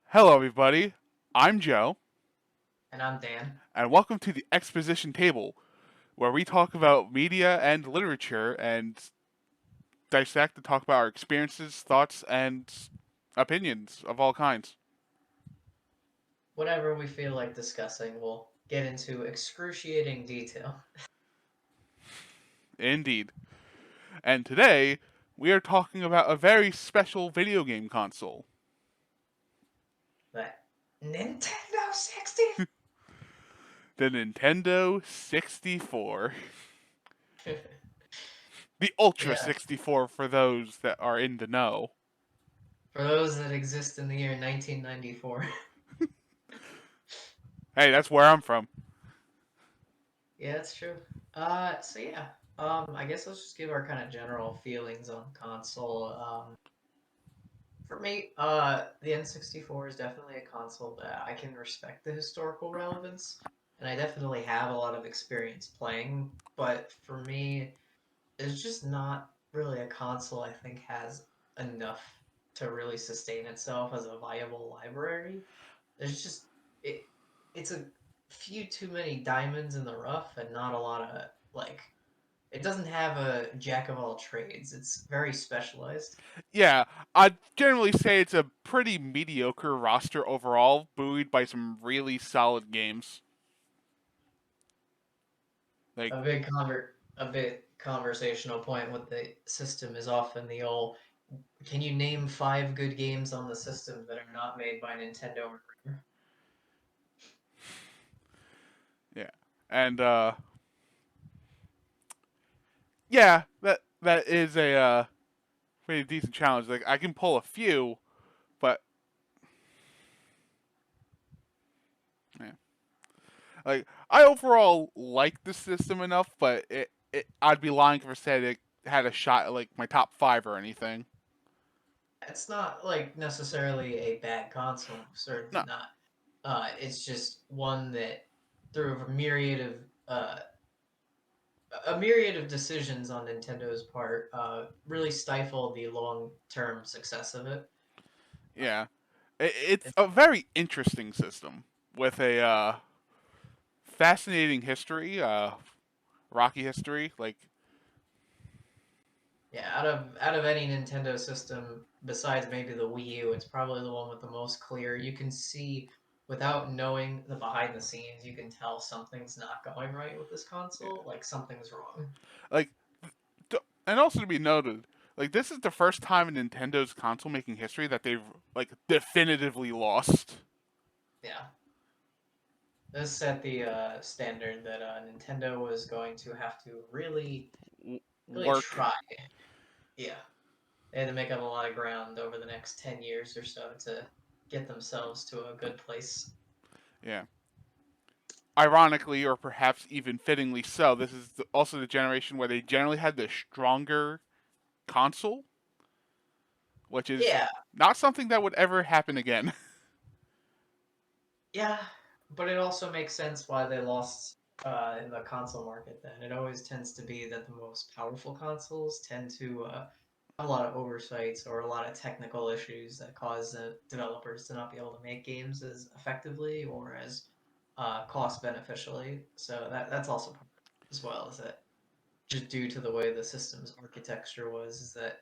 Hello, everybody. I'm Joe, And I'm Dan. and welcome to the Exposition Table, where we talk about media and literature and dissect and talk about our experiences, thoughts, and opinions of all kinds. Whatever we feel like discussing, we'll get into excruciating detail. Indeed. And today, we are talking about a very special video game console, But Nintendo 60? the Nintendo 64. The Ultra Yeah, 64 for those that are in the know. for those that exist in the year 1994. Hey, that's where I'm from. Yeah, that's true. So yeah, I guess let's just give our kind of general feelings on console. For me, the N64 is definitely a console that I can respect the historical relevance, and I definitely have a lot of experience playing. But for me, it's just not really a console I think has enough to really sustain itself as a viable library. There's just it it's a few too many diamonds in the rough and not a lot of like it doesn't have a jack of all trades. It's very specialized. Yeah, I'd generally say it's a pretty mediocre roster overall, buoyed by some really solid games. Like, A bit conversational point with the system is often the old can you name five good games on the system that are not made by Nintendo or Rare? yeah, and yeah, that is a pretty decent challenge. Like, I can pull a few, but yeah, like I overall like the system enough, but I'd be lying if I said it had a shot at like my top five or anything. It's not like necessarily a bad console, certainly No, not. It's just one that through a myriad of decisions on Nintendo's part, really stifled the long-term success of it. yeah, it's It- a very interesting system with a fascinating history, rocky history. Like, yeah, out of any Nintendo system besides maybe the Wii U, it's probably the one with the most clear. You can see without knowing the behind the scenes, you can tell something's not going right with this yeah, console, like something's wrong. like, and also to be noted, like this is the first time in Nintendo's console making history that they've like definitively lost. Yeah. This set the standard that Nintendo was going to have to really Work. try. Yeah, they had to make up a lot of ground over the next 10 years or so to get themselves to a good place. Yeah. Ironically, or perhaps even fittingly so, this is also the generation where they generally had the stronger console, which is Yeah, not something that would ever happen again. yeah, but it also makes sense why they lost in the console market. Then it always tends to be that the most powerful consoles tend to have a lot of oversights or a lot of technical issues that cause the developers to not be able to make games as effectively or as cost beneficially. So that's also part of it as well. Is that just due to the way the system's architecture was? Is that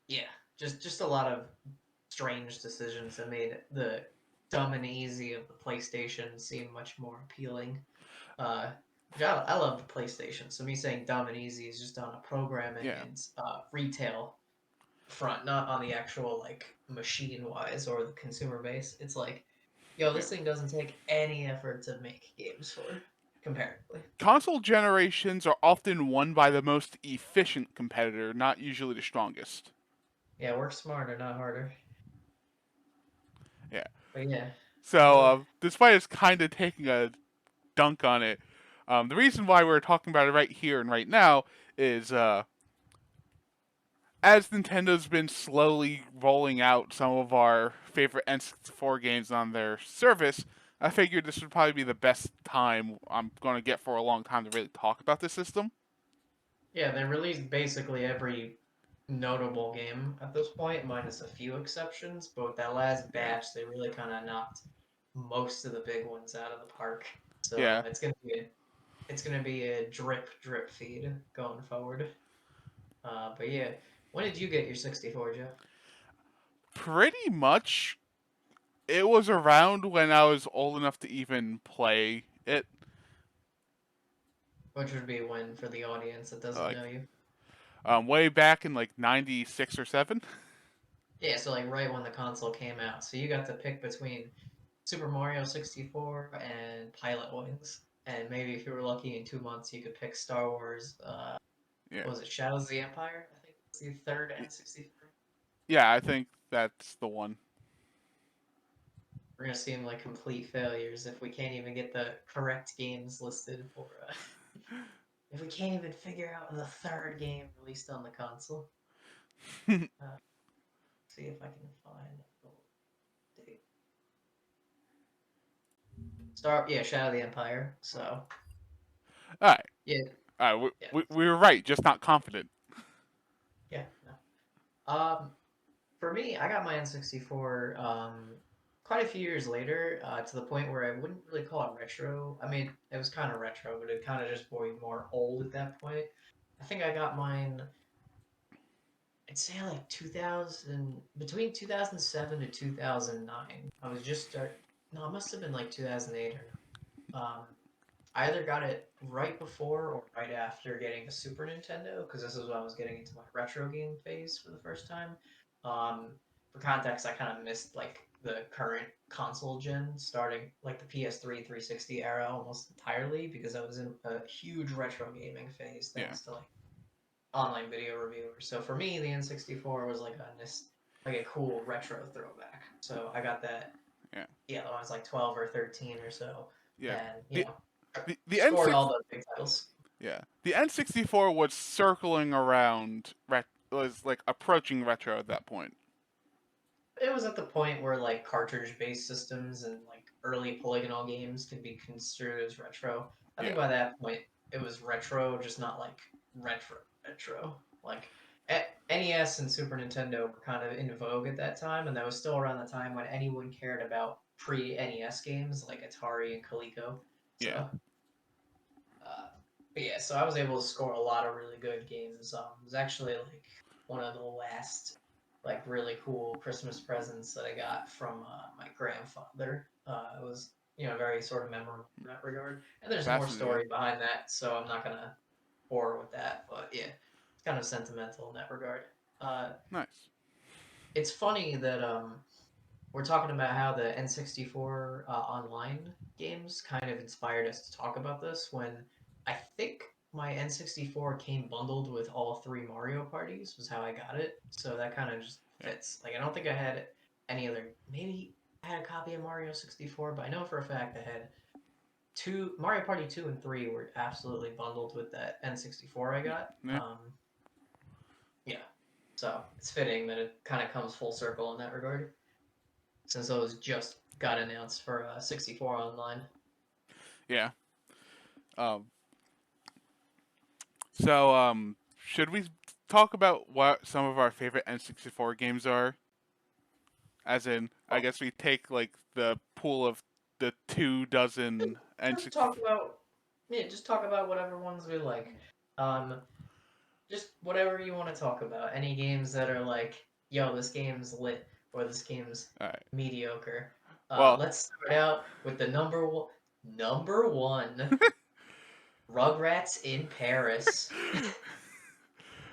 yeah, just a lot of strange decisions that made the dumb and easy of the PlayStation seem much more appealing. Uh, I love the PlayStation, so me saying dumb and easy is just on a programming Yeah. and retail front, not on the actual like machine wise or the consumer base. It's like, yo, Yeah. this thing doesn't take any effort to make games for comparatively. Console generations are often won by the most efficient competitor, not usually the strongest. Yeah, work smarter, not harder. Yeah. But yeah, So, despite us kind of taking a dunk on it, the reason why we're talking about it right here and right now is as Nintendo's been slowly rolling out some of our favorite N64 games on their service, I figured this would probably be the best time I'm going to get for a long time to really talk about this system. yeah, they released basically every notable game at this point, minus a few exceptions. But with that last Yeah. batch, they really kind of knocked most of the big ones out of the park. So Yeah. it's gonna be a drip feed going forward. But yeah, when did you get your 64, Jeff? Pretty much, it was around when I was old enough to even play it. Which would be when for the audience that doesn't Like, know you? way back in like '96 or '7. Yeah, so like right when the console came out. So you got to pick between Super Mario 64 and Pilot Wings. And maybe if you were lucky in 2 months, you could pick Star Wars. Yeah. What was it, Shadows of the Empire? I think it's the third N64. Yeah, I think that's the one. We're gonna seem like complete failures if we can't even get the correct games listed for. If we can't even figure out the third game released on the console. Uh, see if I can find the date. Shadow of the Empire. So All right. yeah, All right. yeah, We were right, just not confident. yeah. No. For me, I got my N64 quite a few years later, to the point where I wouldn't really call it retro. I mean, it was kind of retro, but it kind of just was more old at that point. I think I got mine, I'd say like 2000, between 2007 to 2009. I was just start. No, it must have been like 2008 or 9. I either got it right before or right after getting the Super Nintendo, because this is when I was getting into my retro game phase for the first time. Um, for context, I kind of missed like the current console gen, starting like the PS3 360 era almost entirely, because I was in a huge retro gaming phase Yeah. thanks to like online video reviewers. So for me, the N64 was like a cool retro throwback. So I got that, Yeah. yeah, when I was like 12 or 13 or so, Yeah. and The the scored N6. all the big titles. Yeah. The N64 was circling around. Was like approaching retro at that point. It was at the point where like cartridge-based systems and like early polygonal games could be construed as retro. I think Yeah. by that point it was retro, just not like retro. Like NES and Super Nintendo were kind of in vogue at that time, and that was still around the time when anyone cared about pre-NES games like Atari and Coleco. Yeah. So Uh, but yeah, so I was able to score a lot of really good games. It was actually like one of the last like really cool Christmas presents that I got from my grandfather. It was very sort of memorable in that regard. And there's more Fascinating. story behind that, so I'm not gonna bore with that. But yeah, it's kind of sentimental in that regard. Uh, Nice. it's funny that we're talking about how the N64 online games kind of inspired us to talk about this when I think my N64 came bundled with all three Mario parties, was how I got it. So that kind of just Yeah. fits. Like, I don't think I had any other. Maybe I had a copy of Mario 64, but I know for a fact I had two. Mario Party 2 and 3 were absolutely bundled with that N64 I got. Yeah. Yeah. So it's fitting that it kind of comes full circle in that regard, since those just got announced for 64 online. Yeah. Um. So should we talk about what some of our favorite N64 games are? As in, I Well, guess we take like the pool of the 2 dozen just talk N64. about just talk about whatever ones we like. Um, just whatever you want to talk about. Any games that are like, yo, this game's lit or this game's All right. mediocre. Well. Let's start out with the number one Rugrats in Paris.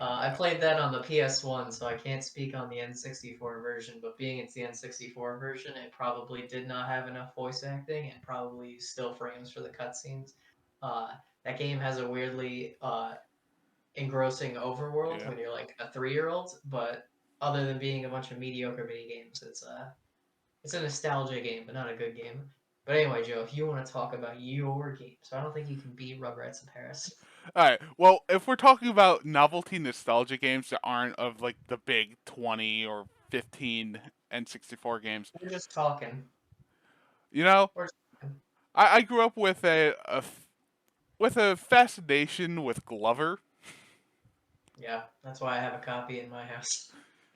I played that on the PS1, so I can't speak on the N64 version, but being it's the N64 version, it probably did not have enough voice acting and probably used still frames for the cutscenes. Uh, that game has a weirdly engrossing overworld Yeah. when you're like a 3-year-old, but other than being a bunch of mediocre mini games, it's a nostalgia game, but not a good game. But anyway, Joe, if you want to talk about your game, so I don't think you can beat Rugrats in Paris. All right. Well, if we're talking about novelty nostalgia games that aren't of like the big 20 or 15 N64 games, We're just talking. you know, We're just talking. I grew up with with a fascination with Glover. Yeah, that's why I have a copy in my house.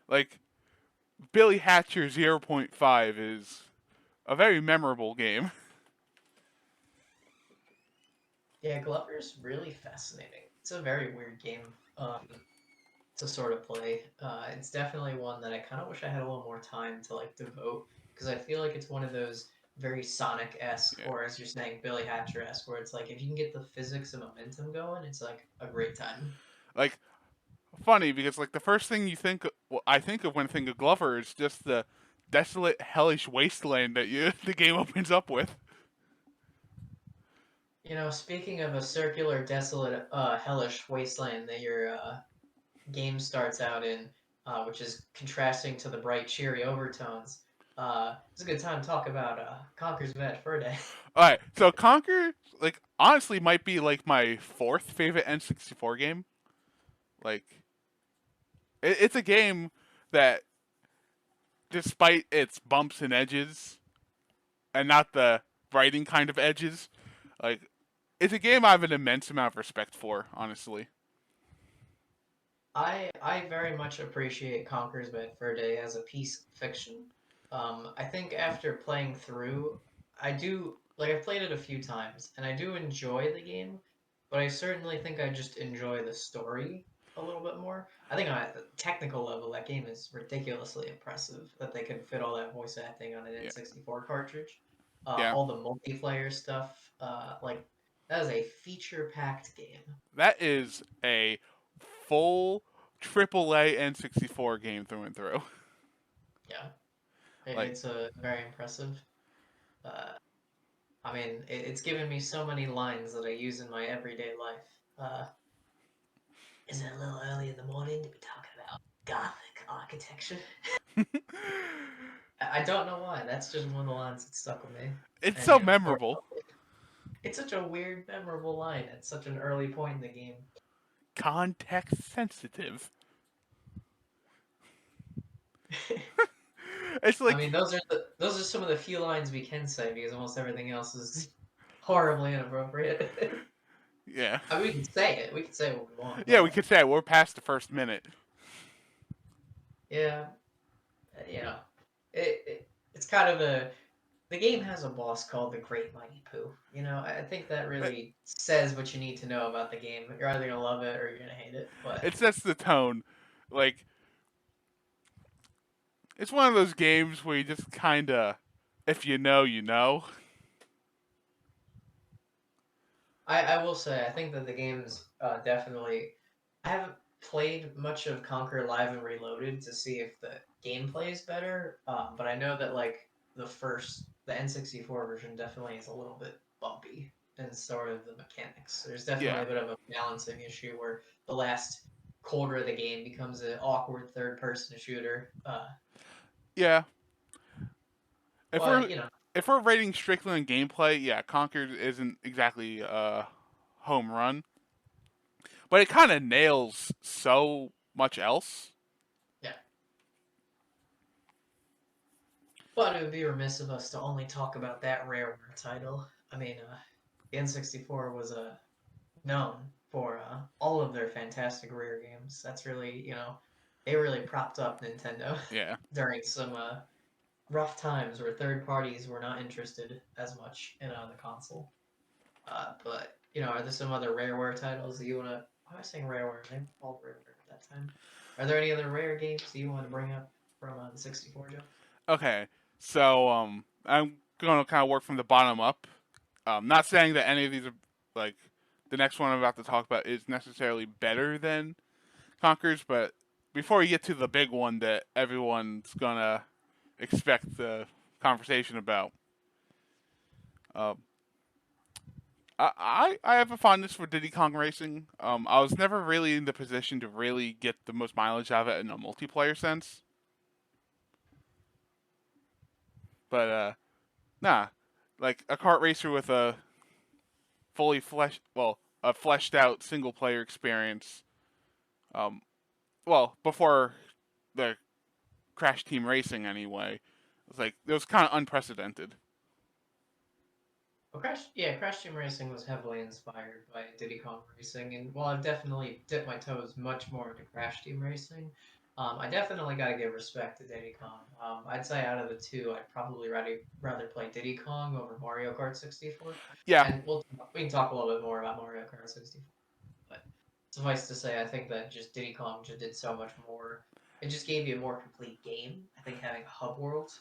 Like Billy Hatcher 0.5 is a very memorable game. Yeah, Glover's really fascinating. It's a very weird game to sort of play. It's definitely one that I kind of wish I had a little more time to like devote because I feel like it's one of those very Sonic-esque, Yeah. or as you're saying, Billy Hatcher-esque, where it's like if you can get the physics and momentum going, it's like a great time. Like funny because like the first thing you think, well, I think of when I think of Glover is just the desolate, hellish wasteland that you the game opens up with. You know, speaking of a circular, desolate, hellish wasteland that your game starts out in, which is contrasting to the bright, cheery overtones, it's a good time to talk about Conker's Bad Fur Day. All right, so Conquer, like honestly, might be like my fourth favorite N64 game. Like it's a game that, despite its bumps and edges, and not the writing kind of edges, like it's a game I have an immense amount of respect for. Honestly, I very much appreciate Conker's Bad Fur Day as a piece of fiction. I think after playing through, I do like I've played it a few times, and I do enjoy the game, but I certainly think I just enjoy the story a little bit more. I think on a technical level, that game is ridiculously impressive that they could fit all that voice acting on an yeah, N64 cartridge. yeah, All the multiplayer stuff, like that is a feature-packed game. that is a full AAA N64 game through and through. Yeah. Like, It's a very impressive. Uh, I mean, it's given me so many lines that I use in my everyday life. Is it a little early in the morning to be talking about Gothic architecture? I don't know why. That's just one of the lines that stuck with me. it's And so you know, of course, memorable, it's such a weird, memorable line at such an early point in the game. context sensitive. It's I like, mean, those are some of the few lines we can say because almost everything else is horribly inappropriate. yeah, I mean, we can say it. We can say what we want, yeah. We but could say we're past the first minute. yeah, you know, it's kind of a the game has a boss called the Great Mighty Pooh. You know, I think that It, really says what you need to know about the game. You're either gonna love it or you're gonna hate it. But it sets the tone. Like it's one of those games where you just kind of, if you know, you know. I will say I think that the game's definitely. I haven't played much of Conquer Live and Reloaded to see if the gameplay is better. But I know that like the N64 version definitely is a little bit bumpy in sort of the mechanics. There's definitely Yeah, a bit of a balancing issue where the last quarter of the game becomes an awkward third person shooter. yeah. If But we're you know, if we're rating strictly on gameplay, yeah, Conquer isn't exactly a home run, but it kind of nails so much else. yeah. But it would be remiss of us to only talk about that rareware title. I mean, the N64 was known for all of their fantastic rare games. That's really, you know, they really propped up Nintendo Yeah, during some rough times where third parties were not interested as much in the console. But you know, are there some other rareware titles that you want to? Why am I saying rareware? They were called rareware at that time. Are there any other rare games that you want to bring up from the 64, Joe? okay, so I'm gonna kind of work from the bottom up. Not saying that any of these are like the next one I'm about to talk about is necessarily better than Conquerors, but before you get to the big one that everyone's gonna expect the conversation about, um, I have a fondness for Diddy Kong Racing. I was never really in the position to really get the most mileage out of it in a multiplayer sense, but nah, like a kart racer with a a fleshed out single player experience. Um, well, before the Crash Team Racing, anyway, it was kind of unprecedented. Crash Team Racing was heavily inspired by Diddy Kong Racing, and while I've definitely dipped my toes much more into Crash Team Racing, I definitely got to give respect to Diddy Kong. I'd say out of the two, I'd probably rather play Diddy Kong over Mario Kart 64, Yeah, and we can talk a little bit more about Mario Kart 64. But suffice to say, I think that just Diddy Kong just did so much more. It just gave you a more complete game. I think having a hub world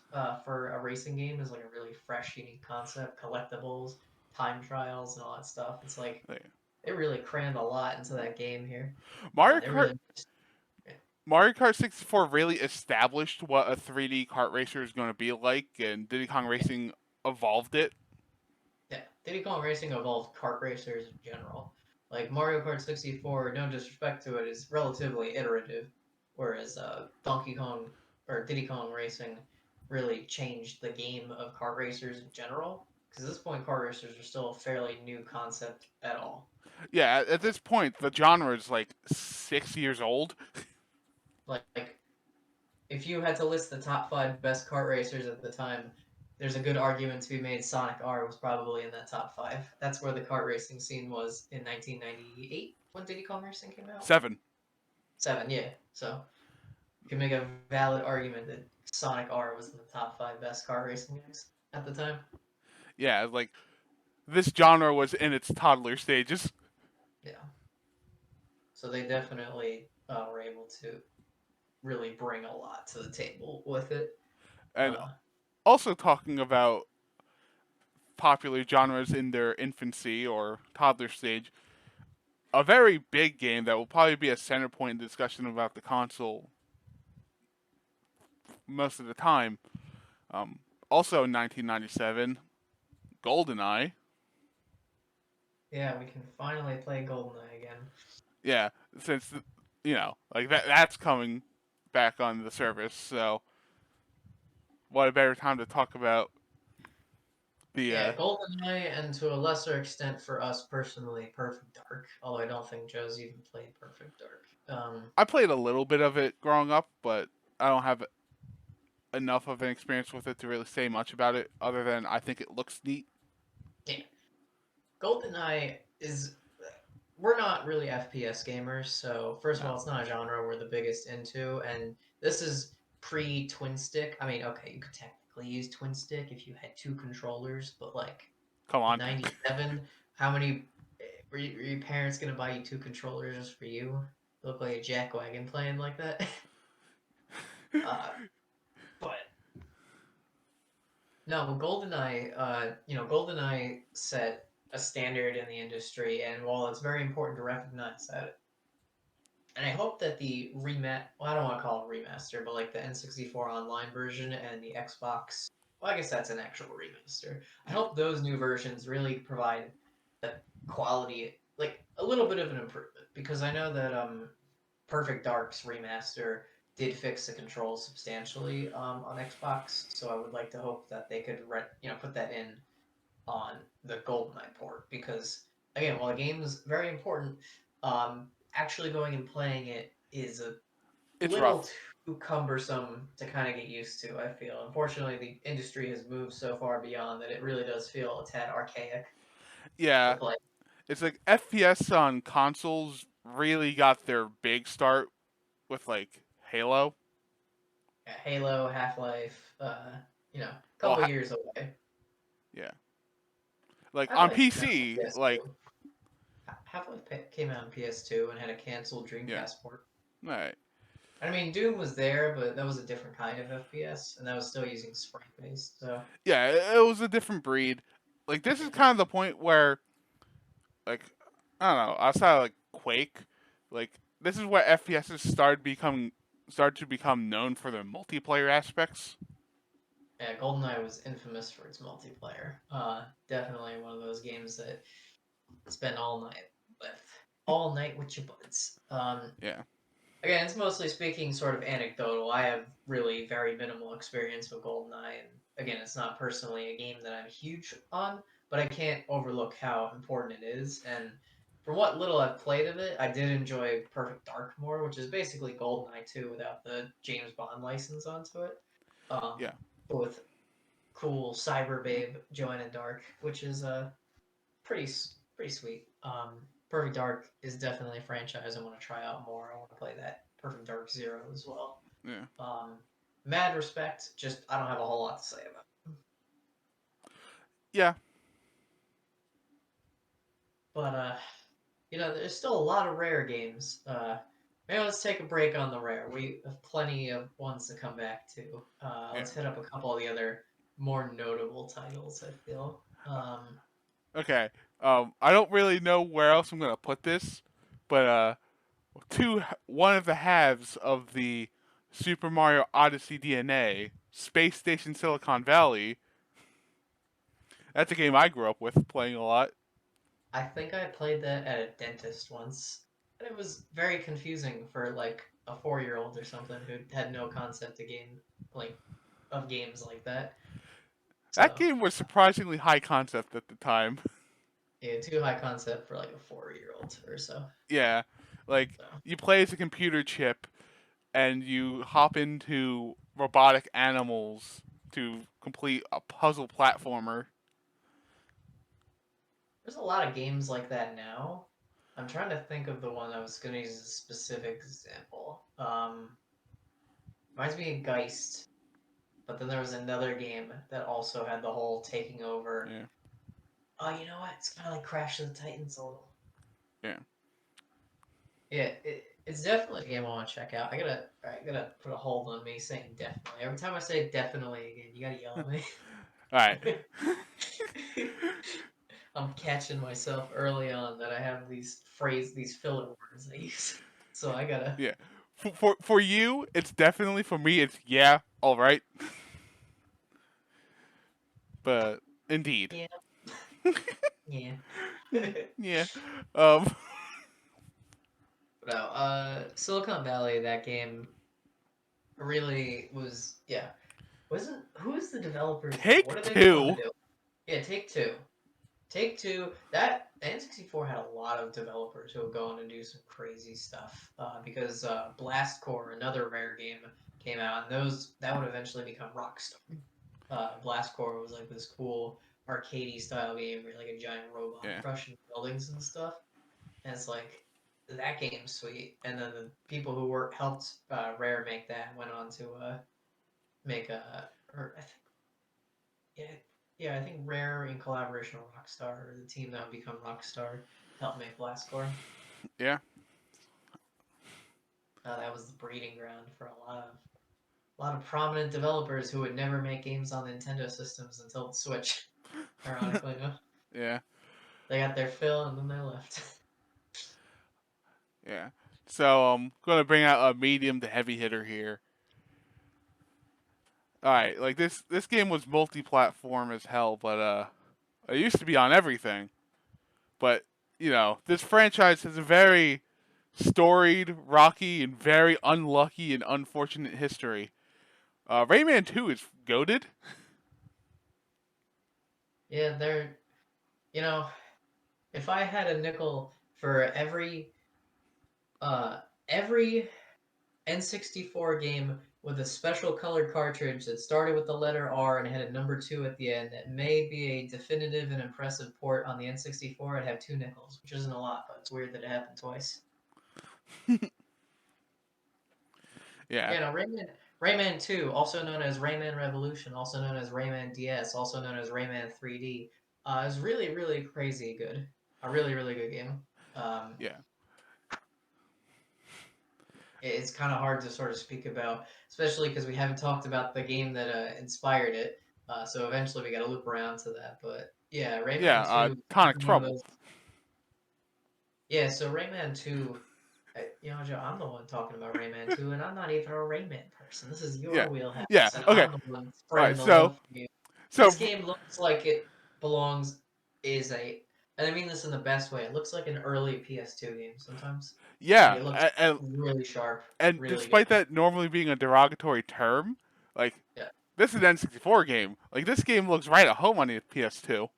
for a racing game is like a really fresh, unique concept. Collectibles, time trials, and all that stuff. It's like like, it really crammed a lot into that game here. Mario They Kart really, Mario Kart 64 really established what a 3D kart racer is going to be like, and Diddy Kong yeah, Racing evolved it. yeah. Diddy Kong Racing evolved kart racers in general. Like Mario Kart 64, no disrespect to it, is relatively iterative, whereas Donkey Kong or Diddy Kong Racing really changed the game of kart racers in general. Because at this point, kart racers are still a fairly new concept at all. Yeah, at this point, the genre is like 6 years old. Like if you had to list the top five best kart racers at the time, there's a good argument to be made. Sonic R was probably in that top five. That's where the kart racing scene was in 1998 when Diddy Kong Racing came out. 7. Seven, yeah. So you can make a valid argument that Sonic R was in the top five best kart racing games at the time. Yeah, like this genre was in its toddler stages. Yeah. So they definitely were able to really bring a lot to the table with it. And Uh, also talking about popular genres in their infancy or toddler stage, a very big game that will probably be a center point in discussion about the console most of the time. Um, Also in 1997, Goldeneye. yeah, we can finally play Goldeneye again. Yeah, since like that's coming back on the service. So what a better time to talk about the Yeah, GoldenEye, and to a lesser extent for us personally, Perfect Dark. Although I don't think Joe's even played Perfect Dark. I played a little bit of it growing up, but I don't have enough of an experience with it to really say much about it other than I think it looks neat. Yeah, GoldenEye is. We're not really FPS gamers, so first of No. all, it's not a genre we're the biggest into, and this is pre twin stick. I mean, okay, you could technically use twin stick if you had two controllers, but like Come in on. '97, how many were your parents gonna buy you two controllers just for you? You look like a jackwagon playing like that. uh, but no, GoldenEye, GoldenEye set a standard in the industry, and while it's very important to recognize that, and I hope that the well, I don't want to call it remaster, but like the N64 online version and the Xbox, well, I guess that's an actual remaster. I Yeah. hope those new versions really provide the quality, like a little bit of an improvement, because I know that Perfect Dark's remaster did fix the controls substantially on Xbox, so I would like to hope that they could put that in on the GoldenEye port because again, while the game is very important, actually going and playing it is a It's little rough. too cumbersome to kind of get used to. I feel. Unfortunately, the industry has moved so far beyond that it really does feel a tad archaic to Yeah, play. it's like FPS on consoles really got their big start with like Halo. Yeah, Halo, Half Life, a Well, couple years away. yeah, like Half on Life came out on PC, like PS2. Half Life came out on PS2 and had a canceled yeah, Dreamcast port. all right, I mean, Doom was there, but that was a different kind of FPS, and that was still using sprite based. So yeah, it was a different breed. Like this is yeah, kind of the point where like I don't know, outside of like Quake, like this is where FPSs started to become known for their multiplayer aspects. yeah, GoldenEye was infamous for its multiplayer. Definitely one of those games that spend with, all night with your buds. Yeah, Again, it's mostly speaking sort of anecdotal. I have really very minimal experience with GoldenEye, and again, it's not personally a game that I'm huge on, but I can't overlook how important it is. And from what little I've played of it, I did enjoy Perfect Dark more, which is basically GoldenEye 2 without the James Bond license onto it. Um, yeah. but with cool cyber babe Joanna Dark, which is pretty sweet. Perfect Dark is definitely a franchise I want to try out more. I want to play that Perfect Dark Zero as well. Yeah. Um, mad respect, just I don't have a whole lot to say about it. Yeah. But there's still a lot of rare games. Maybe let's take a break on the rare. We have plenty of ones to come back to. Yeah. Let's hit up a couple of the other more notable titles, I feel. Okay. I don't really know where else I'm gonna put this, but one of the halves of the Super Mario Odyssey DNA, Space Station Silicon Valley. That's a game I grew up with playing a lot. I think I played that at a dentist once, and it was very confusing for like a 4-year-old or something who had no concept of like games like that. That So game was surprisingly high concept at the time. yeah, too high concept for like a 4-year-old or so. Yeah, like So you play as a computer chip and you hop into robotic animals to complete a puzzle platformer. there's a lot of games like that now. I'm trying to think of the one I was gonna use as a specific example. Reminds me of Geist, but then there was another game that also had the whole taking over. Yeah, Oh, you know what? It's kind of like Crash of the Titans a little. yeah. Yeah, it's definitely a game I want to check out. I gotta put a hold on me saying definitely. Every time I say definitely again, you gotta yell All right. at me. I'm catching myself early on that I have these filler words I use. So I gotta. Yeah. For you, it's definitely for me. It's yeah, all right. But indeed, Yeah, yeah. yeah. Um. No, Silicon Valley, that game really was. Yeah, wasn't who was the developers there? What Take did they go on to Two. do? Yeah, Take Two. Take Two, that N64 had a lot of developers who would go on and do some crazy stuff because Blast Core, another rare game, came out, and that would eventually become Rockstar. Blast Core was like this cool arcadey style game where you're like a giant robot Yeah. crushing buildings and stuff, and it's like that game's sweet. And then the people who helped Rare make that went on to make a or I think yeah, yeah, I think Rare in collaboration with Rockstar, or the team that would become Rockstar, helped make Blastcore. Yeah. That was the breeding ground for a lot of prominent developers who would never make games on Nintendo systems until the Switch. Ironically enough, Yeah. they got their fill and then they left. Yeah. So I'm gonna bring out a medium to heavy hitter here. All right. Like this game was multi-platform as hell, but it used to be on everything. But this franchise has a very storied, rocky, and very unlucky and unfortunate history. Rayman 2 is goaded. Yeah, they're you know, if I had a nickel for uh every N64 game with a special colored cartridge that started with the letter R and had a number 2 at the end that may be a definitive and impressive port on the N64, I'd have 2 nickels, which isn't a lot, but it's weird that it happened twice. Yeah. Yeah, no, Rayman 2, also known as Rayman Revolution, also known as Rayman DS, also known as Rayman 3D, is really, really crazy good. A really, really good game. Um, Yeah. it's kind of hard to sort of speak about, especially because we haven't talked about the game that inspired it. So eventually we got to loop around to that. But yeah, Yeah. Rayman 2, Tonic one of Trouble. those. Yeah, so Rayman 2, Joe, I'm the one talking about Rayman 2, and I'm not even a Rayman person. This is Yeah. your Yeah. wheelhouse, and Okay. I'm the one All right. spreading the So love for you. so This game looks like it belongs, is a, and I mean this in the best way, it looks like an early PS2 game sometimes. Like yeah, it looks really sharp, and really good. despite that normally being a derogatory term, like Yeah. this is an N64 game. Like this game looks right at home on the PS2.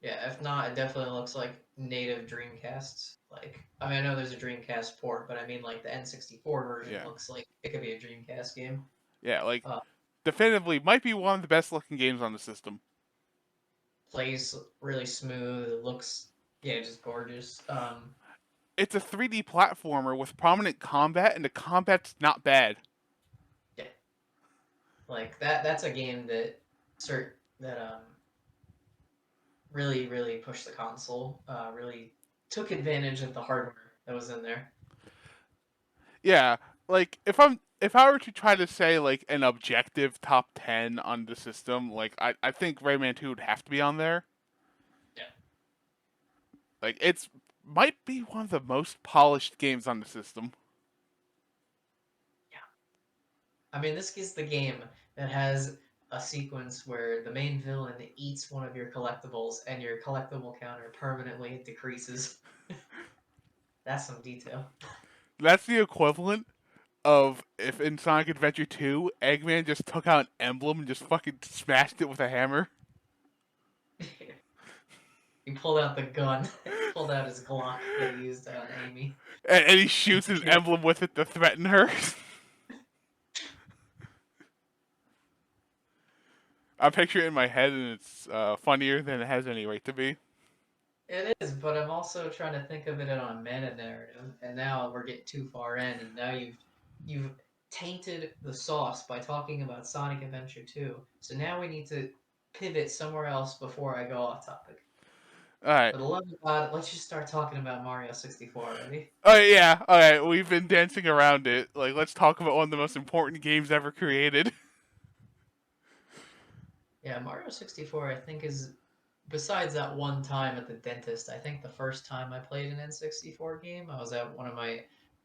Yeah, if not, it definitely looks like native Dreamcasts. Like, I mean, I know there's a Dreamcast port, but I mean, like the N64 version Yeah. looks like it could be a Dreamcast game. Yeah. Like Uh, definitively might be one of the best looking games on the system. Plays really smooth. It looks, yeah, just gorgeous. It's a 3D platformer with prominent combat, and the combat's not bad. Yeah, like that's a game that really pushed the console. Really took advantage of the hardware that was in there. Yeah, like if I were to try to say like an objective top 10 on the system, like I think Rayman 2 would have to be on there. Yeah, Like it's might be one of the most polished games on the system. yeah. I mean, this is the game that has a sequence where the main villain eats one of your collectibles and your collectible counter permanently decreases. That's some detail. That's the equivalent of if in Sonic Adventure 2, Eggman just took out an emblem and just fucking smashed it with a hammer. He pulled out the gun. He pulled out his Glock that he used on Amy. And he shoots his emblem with it to threaten her. I picture it in my head, and it's funnier than it has any right to be. It is, but I'm also trying to think of it on a meta narrative, and now we're getting too far in, and now you've tainted the sauce by talking about Sonic Adventure 2. So now we need to pivot somewhere else before I go off topic. All right. For the love of God, let's just start talking about Mario 64 already. Oh yeah. All right. We've been dancing around it. Like, let's talk about one of the most important games ever created. Yeah, Mario 64, I think, is besides that one time at the dentist, I think the first time I played an N64 game, I was at one of my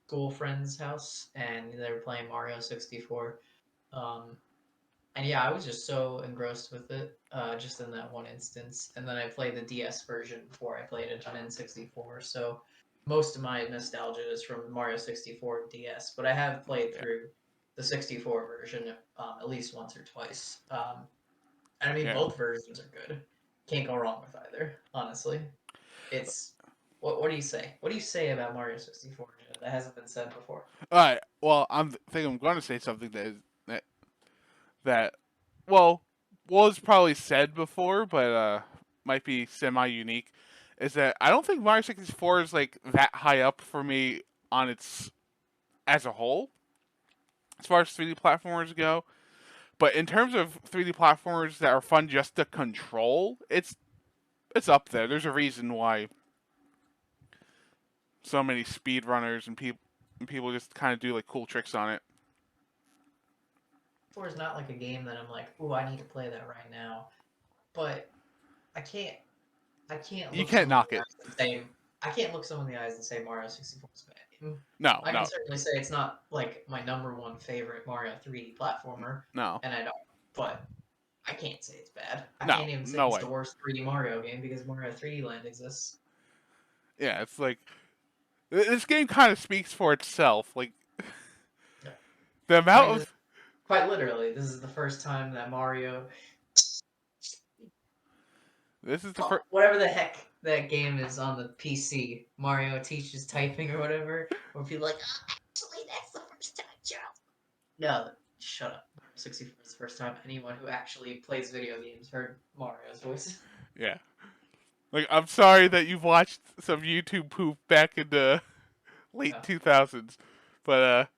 school friends' house and they were playing Mario 64. Um, and yeah, I was just so engrossed with it, just in that one instance. And then I played the DS version before I played it on N64. So most of my nostalgia is from Mario 64 DS, but I have played Yeah. through the 64 version at least once or twice. And I mean, Yeah. both versions are good. Can't go wrong with either, honestly. It's what do you say? What do you say about Mario 64 that hasn't been said before? All right. Well, think I'm going to say something that that well was probably said before, but might be semi unique. Is that I don't think Mario 64 is like that high up for me on its as a whole as far as 3D platformers go. But in terms of 3D platformers that are fun just to control, it's up there. There's a reason why so many speedrunners and people just kind of do like cool tricks on it. 4 is not like a game that I'm like, "Ooh, I need to play that right now." But I can't I can't You look can't someone in knock the it. eyes and say I can't look someone in the eyes and say Mario 64 is a bad game. No, I can no, certainly say it's not like my number one favorite Mario 3D platformer, no, and I don't. But I can't say it's bad. I no, can't even say no it's the way. worst 3D Mario game because Mario 3D Land exists. Yeah, it's like this game kind of speaks for itself. Like Yeah. the I amount mean, of quite literally, this is the first time that Mario, this is the first. whatever the heck that game is on the PC, Mario teaches typing or whatever, or people like, oh, actually, that's the first time, Charles. No, shut up. Mario 64 is the first time anyone who actually plays video games heard Mario's voice. Yeah, like I'm sorry that you've watched some YouTube poop back in the late Yeah. 2000s, but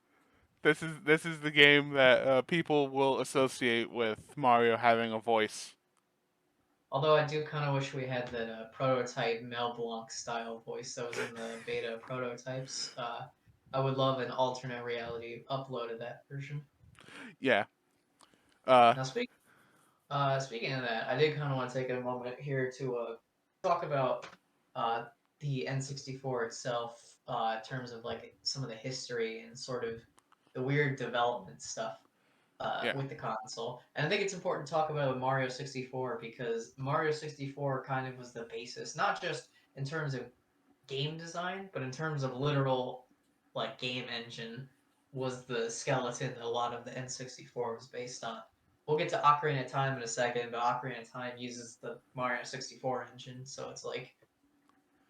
this is the game that people will associate with Mario having a voice. Although I do kind of wish we had that prototype Mel Blanc style voice that was in the beta prototypes. I would love an alternate reality upload of that version. Yeah. Uh, Now, speaking of that, I did kind of want to take a moment here to talk about uh, the N64 itself in terms of like some of the history and sort of the weird development stuff yeah. with the console. And I think it's important to talk about Mario 64 because Mario 64 kind of was the basis, not just in terms of game design, but in terms of literal like game engine was the skeleton that a lot of the N64 was based on. We'll get to Ocarina of Time in a second, but Ocarina of Time uses the Mario 64 engine, so it's like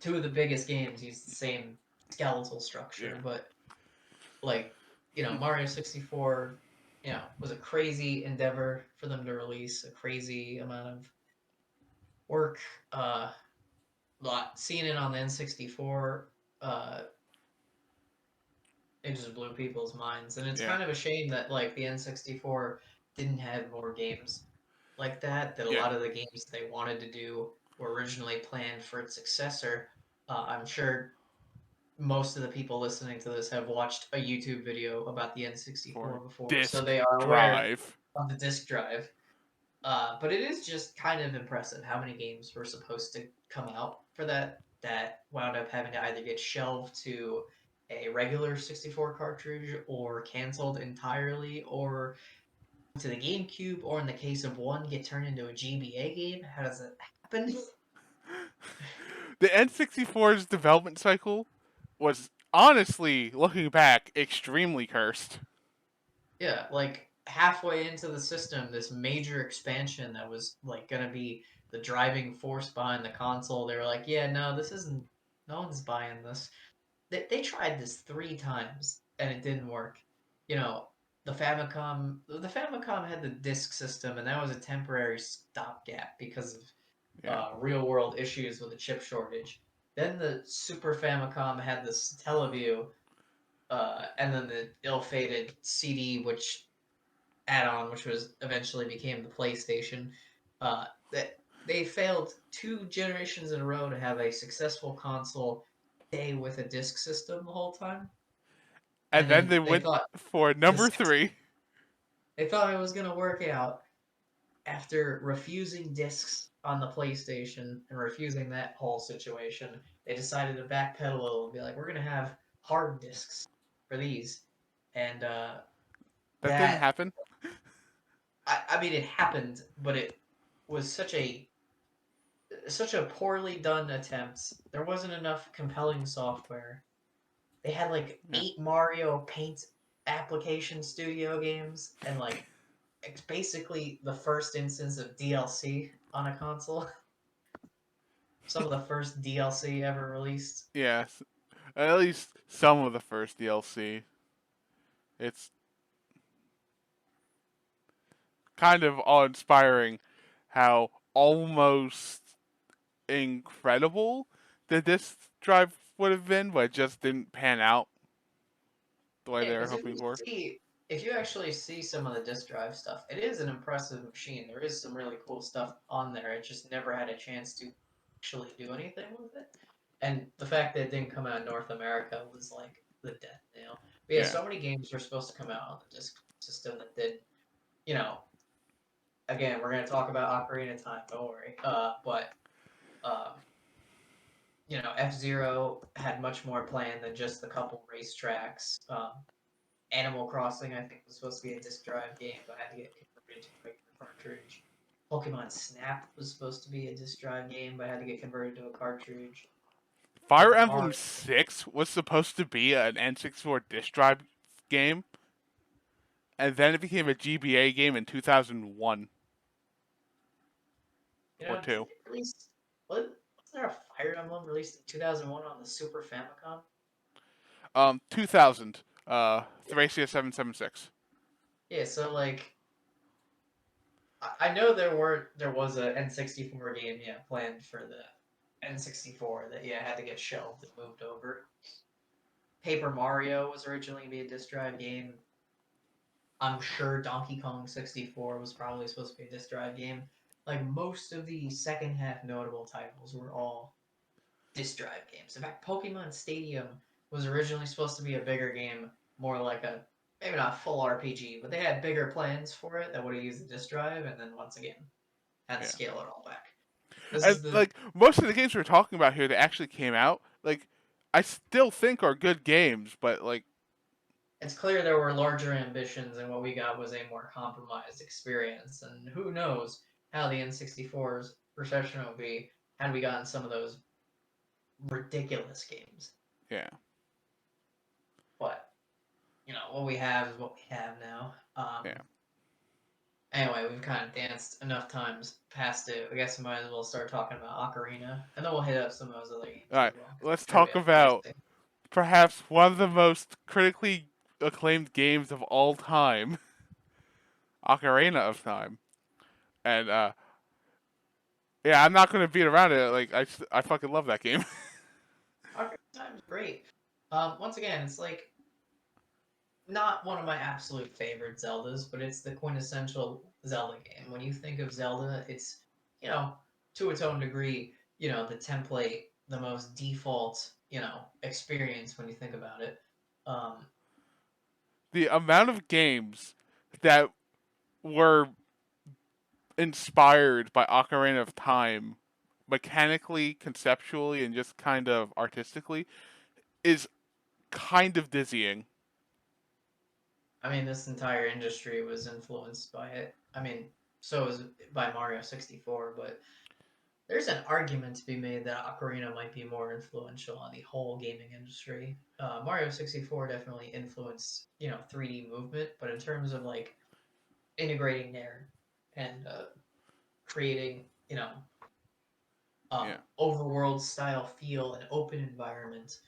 two of the biggest games use the same skeletal Yeah. structure, but like Mario 64. was a crazy endeavor for them to release, a crazy amount of work. Seeing it on the N64, it just blew people's minds, and it's Yeah. kind of a shame that like the N64 didn't have more games like that. That a Yeah. lot of the games they wanted to do were originally planned for its successor. I'm sure most of the people listening to this have watched a YouTube video about the N64 For before, so disc they are aware drive. of the disk drive. But it is just kind of impressive how many games were supposed to come out for that wound up having to either get shelved to a regular 64 cartridge or canceled entirely or to the GameCube or in the case of one get turned into a GBA game. How does that happen? The N64's development cycle was honestly, looking back, extremely cursed. Yeah, like halfway into the system, this major expansion that was like gonna be the driving force behind the console, they were like, yeah, no, this isn't, no one's buying this. They tried this three times and it didn't work. You know, the Famicom had the disk system, and that was a temporary stopgap because of Yeah. real world issues with a chip shortage. Then the Super Famicom had this Teleview, and then the ill-fated CD, which add-on, which was eventually became the PlayStation. That they failed two generations in a row to have a successful console stay with a disk system the whole time, And and then then they went for number this, 3. they thought it was gonna work out after refusing discs on the PlayStation and refusing that whole situation. They decided to backpedal a little and be like, we're gonna have hard discs for these, and That didn't that happen. I mean it happened, but it was such a poorly done attempt. There wasn't enough compelling software. They had like Yeah. 8 Mario Paint application studio games, and like it's basically the first instance of DLC on a console. Some of the first DLC ever released. Yes. At least some of the first DLC. It's kind of awe-inspiring how almost incredible the disc drive would have been, but it just didn't pan out the way Yeah, they were because hoping for. if you actually see some of the disk drive stuff, it is an impressive machine. There is some really cool stuff on there. It just never had a chance to actually do anything with it. And the fact that it didn't come out in North America was like the death nail. But yeah, Yeah. so many games were supposed to come out on the disk system that did. You know, again, we're gonna talk about Ocarina of Time. Don't worry. But um, F Zero had much more planned than just the couple racetracks. Animal Crossing, I think, was supposed to be a disc drive game, but had to get converted to a regular cartridge. Pokemon Snap was supposed to be a disc drive game, but had to get converted to a cartridge. Fire Paper Emblem Mario. 6 was supposed to be an N64 disc drive game, and then it became a GBA game in 2001 or Did 2. it release? Wasn't there a Fire Emblem released in 2001 on the Super Famicom? 2000, Thracia 776. Yeah, so like I know there was a N64 game, yeah, planned for the N64 that had to get shelved and moved over. Paper Mario was originally going to be a disc drive game. I'm sure Donkey Kong 64 was probably supposed to be a disc drive game. Like most of the second half notable titles were all disc drive games. In fact, Pokemon Stadium was originally supposed to be a bigger game, more like a maybe not full RPG, but they had bigger plans for it that would have used the disc drive, and then once again had to Yeah. scale it all back. This And is the like most of the games we're talking about here that actually came out, like I still think are good games, but like It's clear there were larger ambitions, and what we got was a more compromised experience. And who knows how the N64's reception would be had we gotten some of those ridiculous games. yeah, But what we have is what we have now. yeah. Anyway, we've kind of danced enough times past it. I guess we might as well start talking about Ocarina, and then we'll hit up some of those other games All as right, well, because I'm let's sure we talk have more to about say. perhaps one of the most critically acclaimed games of all time. Ocarina of Time, and yeah, I'm not gonna beat around it. Like I fucking love that game. Ocarina of Time's great. Once again, it's like not one of my absolute favorite Zeldas, but it's the quintessential Zelda game. When you think of Zelda, it's, you know, to its own degree, the template, the most default, experience when you think about it. Um, The amount of games that were inspired by Ocarina of Time, mechanically, conceptually, and just kind of artistically, is kind of dizzying. I mean, this entire industry was influenced by it. I mean, so was by Mario 64, but there's an argument to be made that Ocarina might be more influential on the whole gaming industry. Mario 64 definitely influenced, 3D movement, but in terms of like integrating there and creating, Yeah, overworld style feel and open environment,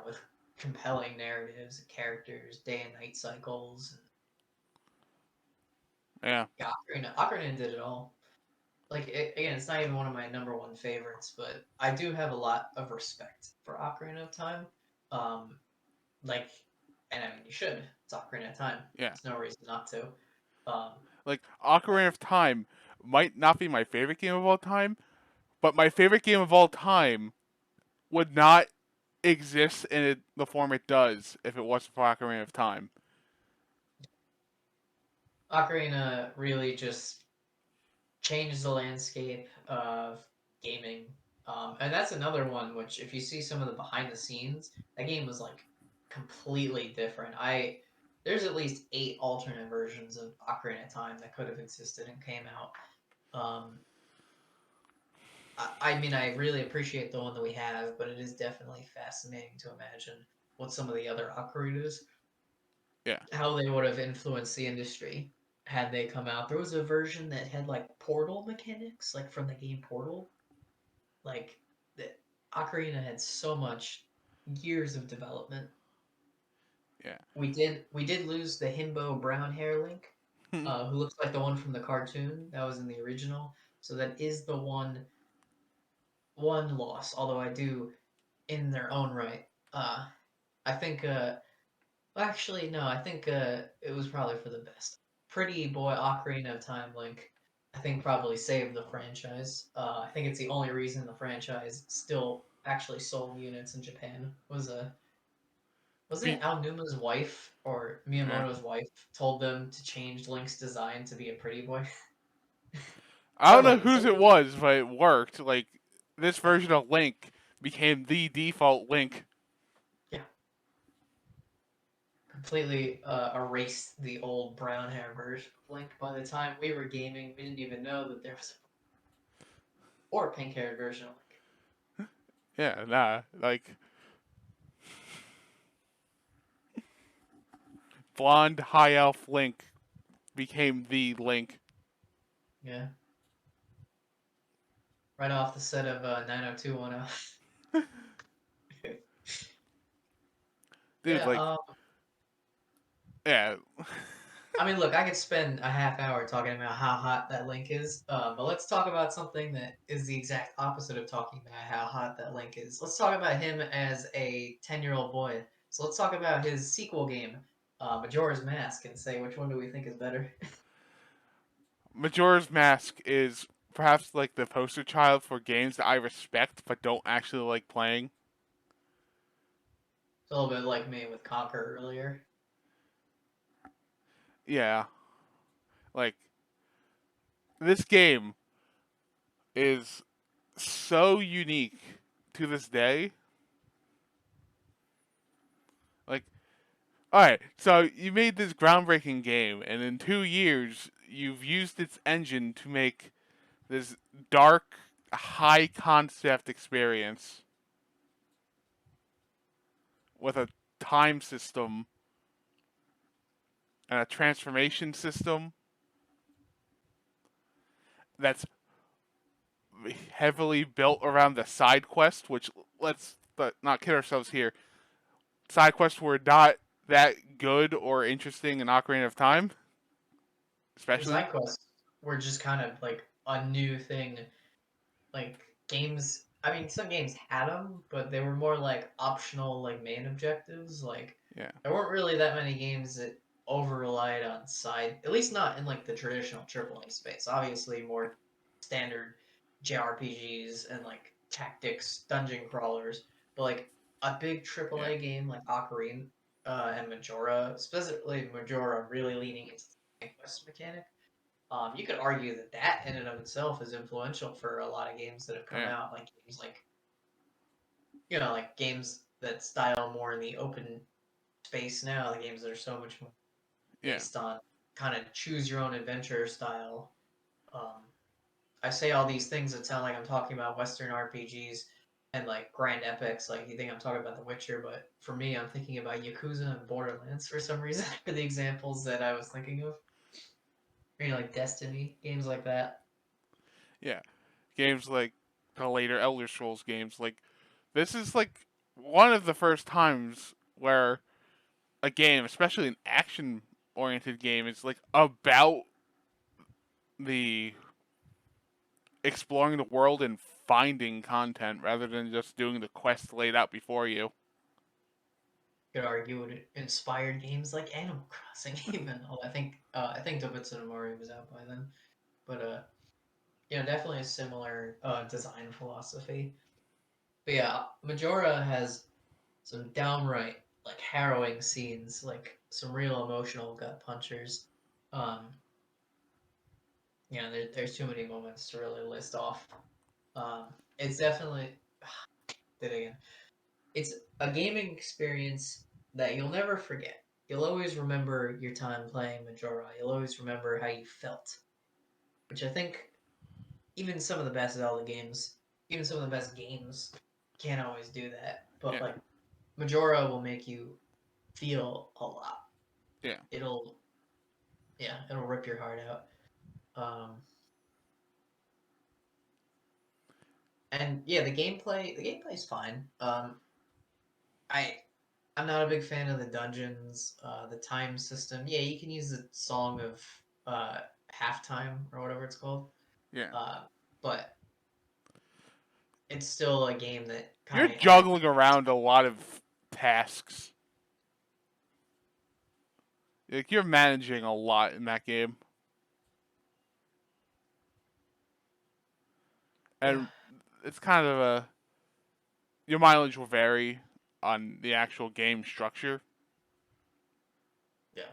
with compelling narratives and characters, day and night cycles. yeah, Yeah, Ocarina did it all. Like again, it's not even one of my number one favorites, but I do have a lot of respect for Ocarina of Time. Um, like, and I mean, you should. It's Ocarina of Time. yeah. There's no reason not to. Um, Like Ocarina of Time might not be my favorite game of all time, but my favorite game of all time would not exist in the form it does if it wasn't for Ocarina of Time. Ocarina really just changed the landscape of gaming. And that's another one which, if you see some of the behind the scenes, that game was like completely different. There's at least 8 alternate versions of Ocarina of Time that could have existed and came out. Um, I mean, I really appreciate the one that we have, but it is definitely fascinating to imagine what some of the other Ocarinas, Yeah. how they would have influenced the industry had they come out. There was a version that had like portal mechanics, like from the game Portal. Like the Ocarina had so much years of development. Yeah. We did lose the himbo brown hair Link, who looks like the one from the cartoon that was in the original. So that is the one loss. Although I do, in their own right, I think. Well, actually, no. I think it was probably for the best. Pretty Boy Ocarina of Time Link, I think probably saved the franchise. I think it's the only reason the franchise still actually sold units in Japan. Wasn't it Be, Aonuma's wife or yeah. Miyamoto's wife told them to change Link's design to be a pretty boy? I Or don't know like whose it somebody, was, but it worked. Like this version of Link became the default Link. yeah, completely erased the old brown hair version of Link. By the time we were gaming, we didn't even know that there was or pink haired version of Link. Yeah, nah. Like blonde high elf Link became the Link. Yeah, right off the set of 90210. Dude, Yeah, like yeah. I mean, look, I could spend a half hour talking about how hot that Link is, but let's talk about something that is the exact opposite of talking about how hot that Link is. Let's talk about him as a 10-year-old boy. So let's talk about his sequel game, Majora's Mask, and say which one do we think is better. Majora's Mask is perhaps like the poster child for games that I respect but don't actually like playing. It's a little bit like me with Conquer earlier. Yeah. Like this game is so unique to this day. Like, alright, so you made this groundbreaking game, and in 2 years, you've used its engine to make this dark, high concept experience with a time system and a transformation system that's heavily built around the side quest, which let's not kid ourselves here. Side quests were not that good or interesting in Ocarina of Time. especially. Side quests were just kind of like a new thing. Like games, I mean, some games had them, but they were more like optional, like main objectives. Like Yeah, there weren't really that many games that over relied on side, at least not in like the traditional AAA space. Obviously, more standard JRPGs and like tactics, dungeon crawlers, but like a big yeah, AAA game like Ocarina and Majora, specifically Majora, really leaning into the quest mechanic. You could argue that that in and of itself is influential for a lot of games that have come yeah, out, like games like like games that style more in the open space now, the games that are so much more yeah, based on kind of choose your own adventure style. Um, I say all these things that sound like I'm talking about Western RPGs and like grand epics, like you think I'm talking about The Witcher, but for me, I'm thinking about Yakuza and Borderlands for some reason for the examples that I was thinking of. Like Destiny, games like that. yeah. Games like the later Elder Scrolls games, like this is like one of the first times where a game, especially an action-oriented game, is like about the exploring the world and finding content rather than just doing the quest laid out before you. Could argue it inspired games like Animal Crossing, even though I think Dobitsu no Mori was out by then. But definitely a similar design philosophy. But yeah, Majora has some downright like harrowing scenes, like some real emotional gut punchers. Um, there's too many moments to really list off. It's definitely did it again. It's a gaming experience that you'll never forget. You'll always remember your time playing Majora. You'll always remember how you felt, which I think even some of the best Zelda games, even some of the best games, can't always do that. But Yeah, like Majora will make you feel a lot. yeah, It'll it'll rip your heart out. Um, and yeah, the gameplay is fine. I I'm not a big fan of the dungeons, the time system. Yeah, you can use the song of uh, halftime or whatever it's called, yeah. uh, but it's still a game that You're kind of has. juggling around a lot of tasks. Like you're managing a lot in that game, Yeah, and it's kind of a your mileage will vary on the actual game structure. yeah.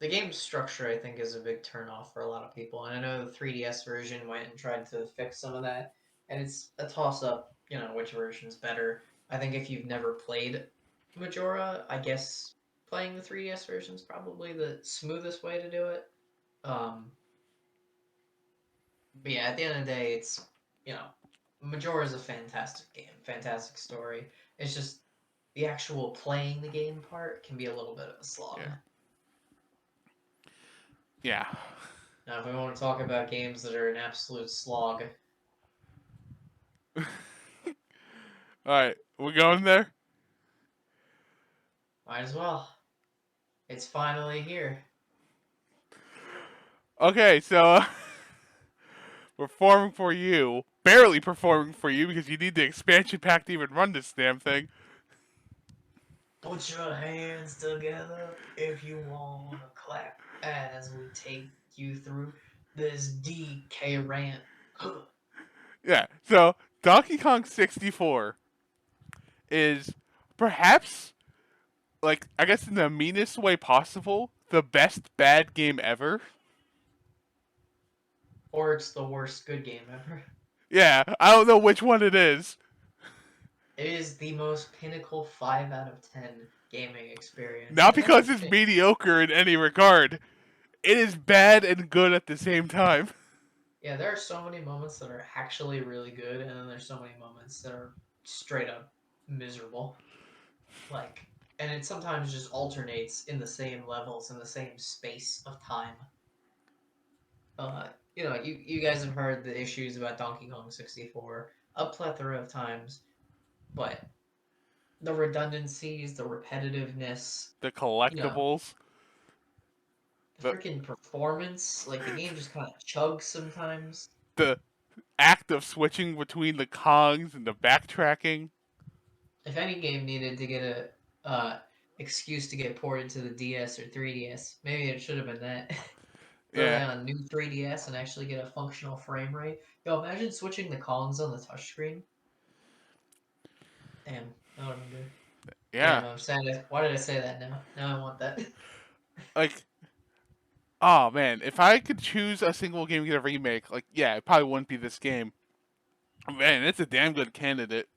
The game structure, I think, is a big turnoff for a lot of people, and I know the 3DS version went and tried to fix some of that, and it's a toss up. Which version's better. I think if you've never played Majora, I guess playing the 3DS version is probably the smoothest way to do it. Um, But yeah, at the end of the day, it's you know, Majora is a fantastic game, fantastic story. It's just the actual playing the game part can be a little bit of a slog. Yeah, yeah. Now, if we want to talk about games that are an absolute slog, All right, we going there? might as well. It's finally here. Okay, so performing for you, barely performing for you because you need the expansion pack to even run this damn thing. Put your hands together if you want to clap as we take you through this DK rant. Yeah, so Donkey Kong 64 is perhaps, like, I guess in the meanest way possible, the best bad game ever. Or it's the worst good game ever. Yeah, I don't know which one it is. It is the most pinnacle 5 out of 10 gaming experience. Not And that's the because it's thing. mediocre in any regard. It is bad and good at the same time. Yeah, there are so many moments that are actually really good, and then there's so many moments that are straight up miserable. Like, and it sometimes just alternates in the same levels, in the same space of time. You guys have heard the issues about Donkey Kong 64 a plethora of times, but the redundancies, the repetitiveness, The you know, collectibles. The The freaking performance, like the game just kind of chugs sometimes. the act of switching between the Kongs and the backtracking. If any game needed to get a excuse to get ported to the DS or 3DS, maybe it should have been that. Throw Yeah, down a new 3DS and actually get a functional frame rate. Yo, imagine switching the columns on the touchscreen. Damn, that would have been good. yeah. Damn, I'm sad. Why did I say that now? Now I want that. Like, oh man, if I could choose a single game to get a remake, like, yeah, it probably wouldn't be this game. Man, it's a damn good candidate.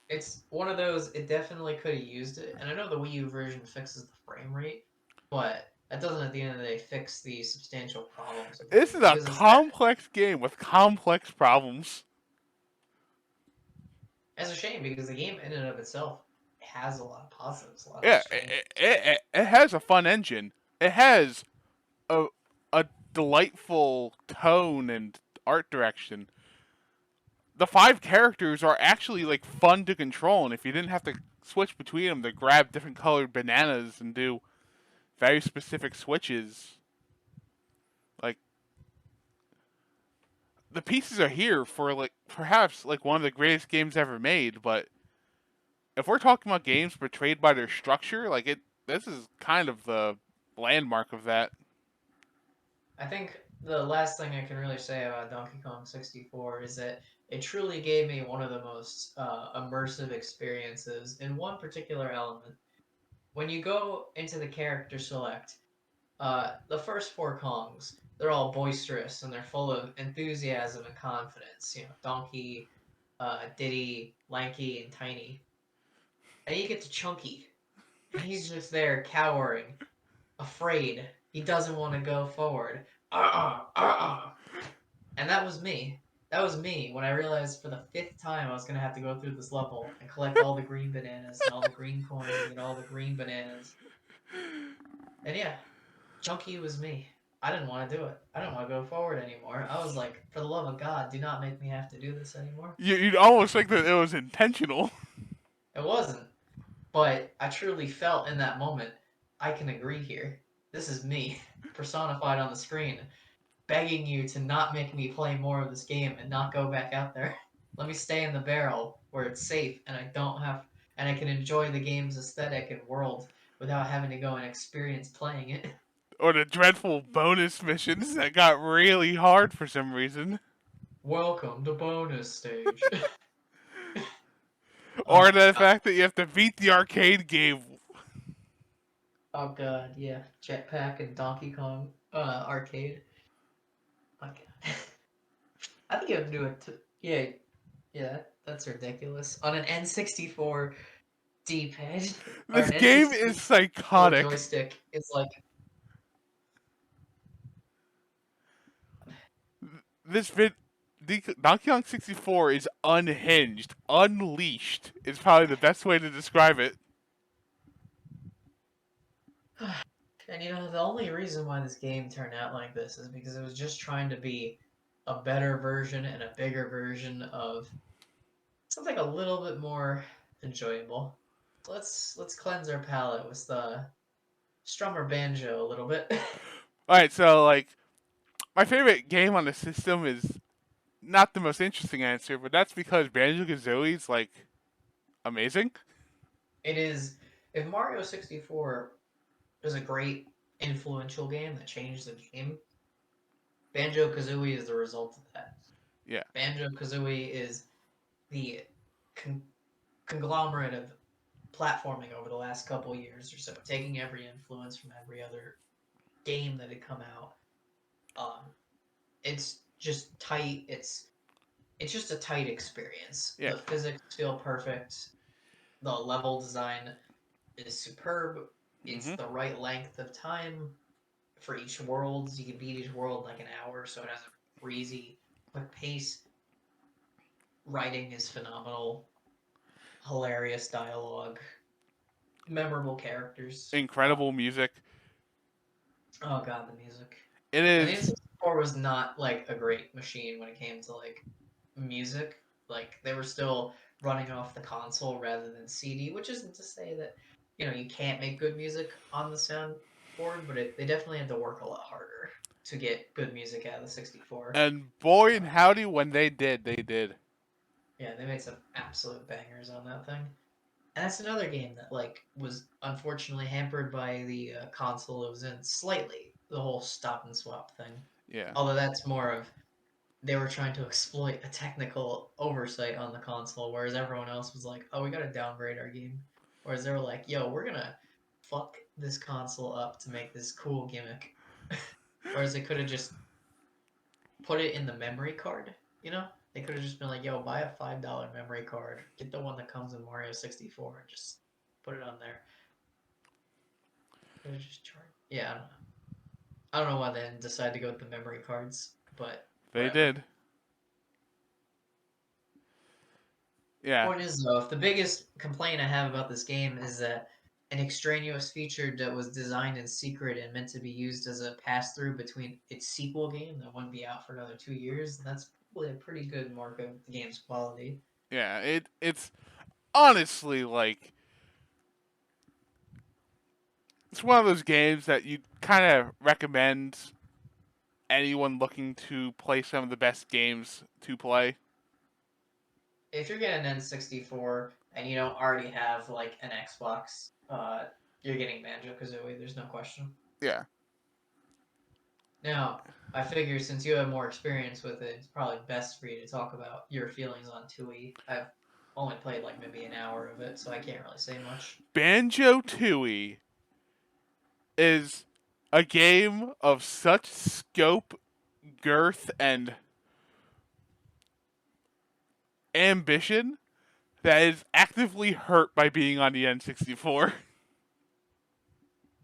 It's one of those, it definitely could have used it. And I know the Wii U version fixes the frame rate, but that doesn't at the end of the day fix the substantial problems of the This game. is a Because complex game with complex problems. it's a shame because the game in and of itself has a lot of positives, a lot of Yeah, nice changes. it has a fun engine. It has a a delightful tone and art direction. The five characters are actually like fun to control, and if you didn't have to switch between them to grab different colored bananas and do very specific switches, like the pieces are here for like perhaps like one of the greatest games ever made. But if we're talking about games portrayed by their structure, like this is kind of the landmark of that. I think the last thing I can really say about Donkey Kong 64 is that it truly gave me one of the most immersive experiences in one particular element. When you go into the character select, the first four Kongs, they're all boisterous and they're full of enthusiasm and confidence. You know, Donkey, Diddy, Lanky, and Tiny. And you get to Chunky, and he's just there cowering, afraid. He doesn't want to go forward. And that was me. That was me when I realized for the fifth time I was gonna have to go through this level and collect all the green bananas and all the green coins and get all the green bananas. And yeah, Chunky was me. I didn't want to do it. I didn't want to go forward anymore. I was like, for the love of God, do not make me have to do this anymore. You'd almost think that it was intentional. It wasn't. But I truly felt in that moment, I can agree here. This is me, personified on the screen, begging you to not make me play more of this game and not go back out there. Let me stay in the barrel where it's safe and I don't have and I can enjoy the game's aesthetic and world without having to go and experience playing it. Or the dreadful bonus missions that got really hard for some reason. Welcome to bonus stage. Or uh, the fact that you have to beat the arcade game. oh god, yeah, Jetpack and Donkey Kong arcade. My god. I think you have to do it. Yeah, yeah, that's ridiculous. On an N64 D-pad or This an game is N64 psychotic. joystick, it's like This Donkey Kong 64 is unhinged, unleashed. Is probably the best way to describe it. and the only reason why this game turned out like this is because it was just trying to be a better version and a bigger version of something a little bit more enjoyable. So let's cleanse our palate with the strummer banjo a little bit. All right, so like my favorite game on the system is not the most interesting answer, but that's because Banjo Kazooie is like amazing. It is if Mario 64 is a great influential game that changed the game, Banjo Kazooie is the result of that. Yeah. Banjo Kazooie is the con- conglomerate of platforming over the last couple years or so, taking every influence from every other game that had come out. Um, it's just tight. It's just a tight experience. Yeah. The physics feel perfect. The level design is superb. It's Mhm. the right length of time for each world. You can beat each world in like an hour, so it has a breezy, quick pace. Writing is phenomenal. Hilarious dialogue. Memorable characters. Incredible music. Oh god, the music. It And the is. N64 was not like a great machine when it came to like music. Like they were still running off the console rather than CD, which isn't to say that you can't make good music on the sound forward, but they definitely had to work a lot harder to get good music out of the 64. And boy and Uh, howdy, when they did, they did. yeah, they made some absolute bangers on that thing. And that's another game that like was unfortunately hampered by the console it was in slightly. The whole stop and swap thing. Yeah. Although that's more of they were trying to exploit a technical oversight on the console, whereas everyone else was like, "Oh, we gotta downgrade our game." Whereas they were like, "Yo, we're gonna fuck this console up to make this cool gimmick." Whereas they could have just put it in the memory card, you know? They could have just been like, "Yo, buy a $5 memory card, get the one that comes in Mario 64, and just put it on there." Could have just charged. Yeah, I don't know. I don't know why they didn't decide to go with the memory cards, but They whatever. did. Yeah. Point is, though, if the biggest complaint I have about this game is that an extraneous feature that was designed in secret and meant to be used as a pass through between its sequel game that wouldn't be out for another 2 years, that's probably a pretty good mark of the game's quality. Yeah. It's honestly like it's one of those games that you kind of recommend anyone looking to play some of the best games to play. If you're getting an N64 and you don't already have like an Xbox, you're getting Banjo Kazooie. There's no question. Yeah. Now, I figure since you have more experience with it, it's probably best for you to talk about your feelings on Tui. I've only played like maybe an hour of it, so I can't really say much. Banjo-Tooie is a game of such scope, girth, and ambition that is actively hurt by being on the N64.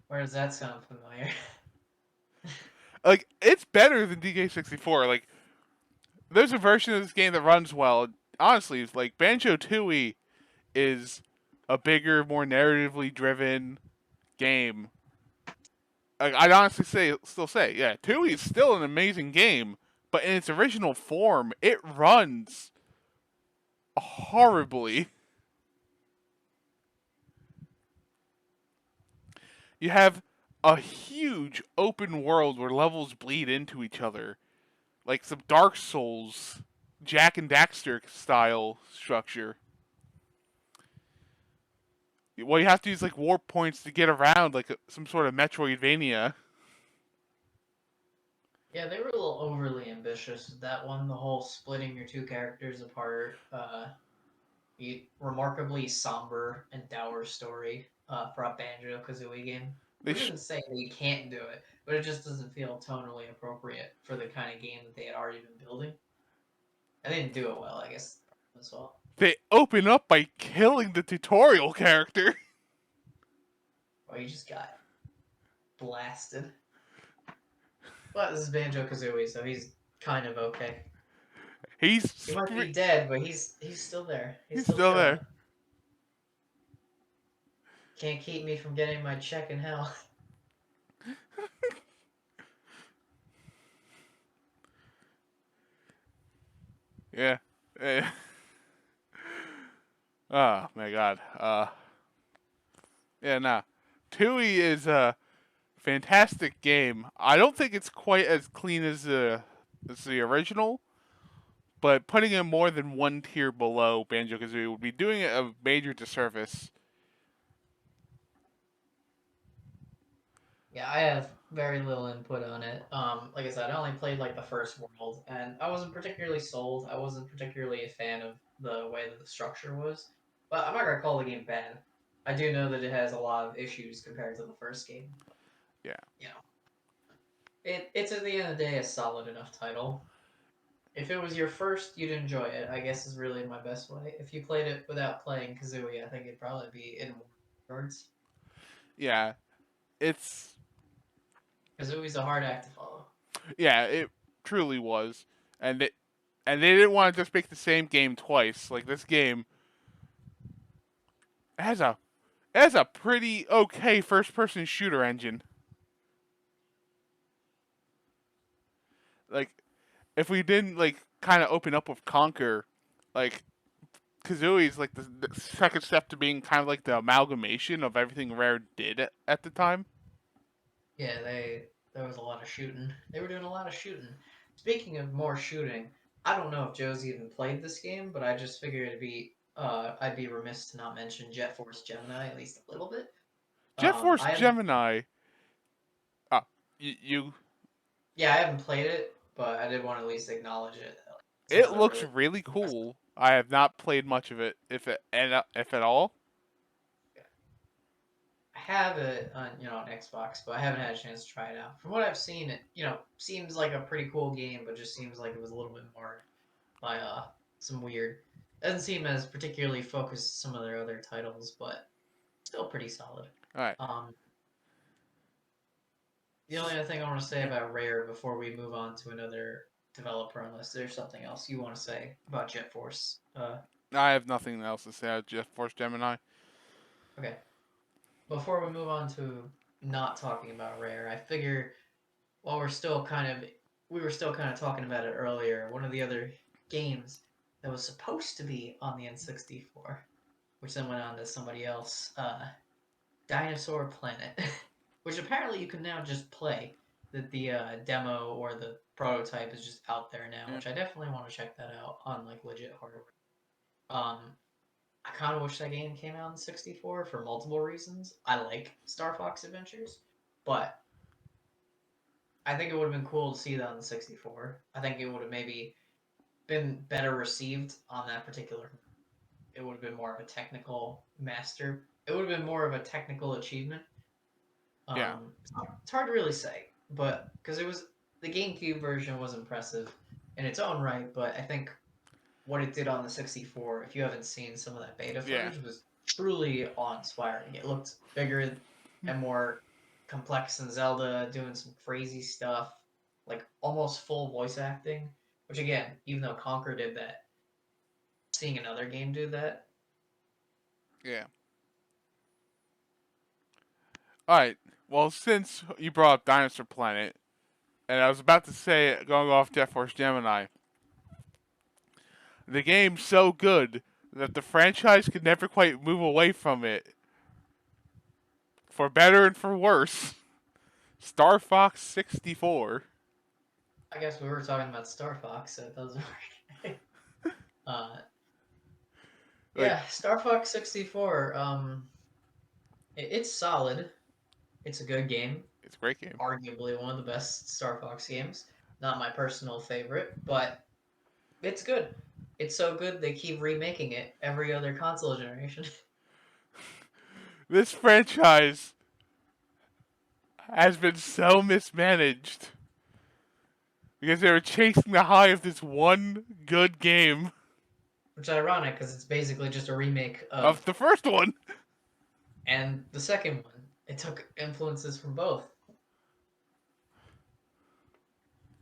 Where does that sound familiar? Like, it's better than DK64. Like, there's a version of this game that runs well. Honestly, it's like Banjo-Tooie is a bigger, more narratively driven game. Like, I'd honestly still say, yeah, Tooie is still an amazing game, but in its original form, it runs horribly. You have a huge open world where levels bleed into each other, like some Dark Souls, Jack and Daxter style structure. Well, you have to use like warp points to get around, like some sort of Metroidvania. Yeah, they were a little overly ambitious. That one, the whole splitting your two characters apart, remarkably somber and dour story for a Banjo Kazooie game. They Which sh- isn't saying that you can't do it, but it just doesn't feel tonally appropriate for the kind of game that they had already been building. And they didn't do it well, I guess, as well. they open up by killing the tutorial character. Well, you just got blasted. But this is Banjo Kazooie, so he's kind of okay. He might be dead, but he's still there. He's he's still still chilling. there. Can't keep me from getting my check in hell. Yeah. Oh my god. Yeah, nah. Tui is a fantastic game. I don't think it's quite as clean as the original, but putting it more than one tier below Banjo Kazooie would be doing it a major disservice. Yeah, I have very little input on it. Like I said, I only played like the first world, and I wasn't particularly sold. I wasn't particularly a fan of the way that the structure was. But I'm not gonna call the game bad. I do know that it has a lot of issues compared to the first game. Yeah. You know, it's at the end of the day a solid enough title. If it was your first, you'd enjoy it. I guess is really my best way. If you played it without playing Kazooie, I think it'd probably be in more regards. Yeah. It's Kazooie's a hard act to follow. yeah, it truly was. And they didn't want to just make the same game twice. Like this game has a it has a pretty okay first person shooter engine. Like if we didn't like kind of open up with Conquer, like Kazooie's like the second step to being kind of like the amalgamation of everything Rare did at the time. Yeah, there was a lot of shooting. They were doing a lot of shooting. Speaking of more shooting, I don't know if Joe's even played this game, but I just figured I'd be remiss to not mention Jet Force Gemini at least a little bit. Jet Force I haven't, Gemini. Ah, you. yeah, I haven't played it, but I did want to at least acknowledge it. It's It another looks really really impressive. cool. I have not played much of it, if at all. I have it on on Xbox, but I haven't had a chance to try it out. From what I've seen, it seems like a pretty cool game, but just seems like it was a little bit marred by some weird. Doesn't seem as particularly focused as some of their other titles, but still pretty solid. All right. Um, the only other thing I want to say Yeah. about Rare before we move on to another developer, unless there's something else you want to say about Jet Force. I have nothing else to say about Jet Force Gemini. Okay. Before we move on to not talking about Rare, I figure while we were still kind of talking about it earlier. One of the other games that was supposed to be on the N64, which then went on to somebody else, Dinosaur Planet, which apparently you can now just play. That the demo or the prototype is just out there now, Yeah. which I definitely want to check that out on like legit hardware. Um, I kind of wish that game came out in 64 for multiple reasons. I like Star Fox Adventures, but I think it would have been cool to see that on the 64. I think it would have maybe been better received on that particular. It would have been more of a technical master. It would have been more of a technical achievement. Yeah. It's hard to really say, but because it was the GameCube version was impressive in its own right, but I think what it did on the 64, if you haven't seen some of that beta Yeah. footage, was truly awe-inspiring. It looked bigger and more complex than Zelda, doing some crazy stuff, like almost full voice acting. Which again, even though Conker did that, seeing another game do that, Yeah. All right. Well, since you brought up Dinosaur Planet, and I was about to say going off Jet Force Gemini, the game's so good that the franchise could never quite move away from it, for better and for worse. Star Fox 64. I guess we were talking about Star Fox, so it doesn't work. uh, Like, yeah, Star Fox 64. It's solid. It's a good game. it's a great game. Arguably one of the best Star Fox games. Not my personal favorite, but it's good. It's so good they keep remaking it every other console generation. This franchise has been so mismanaged because they were chasing the high of this one good game Which is ironic because it's basically just a remake of of the first one. and the second one. It took influences from both.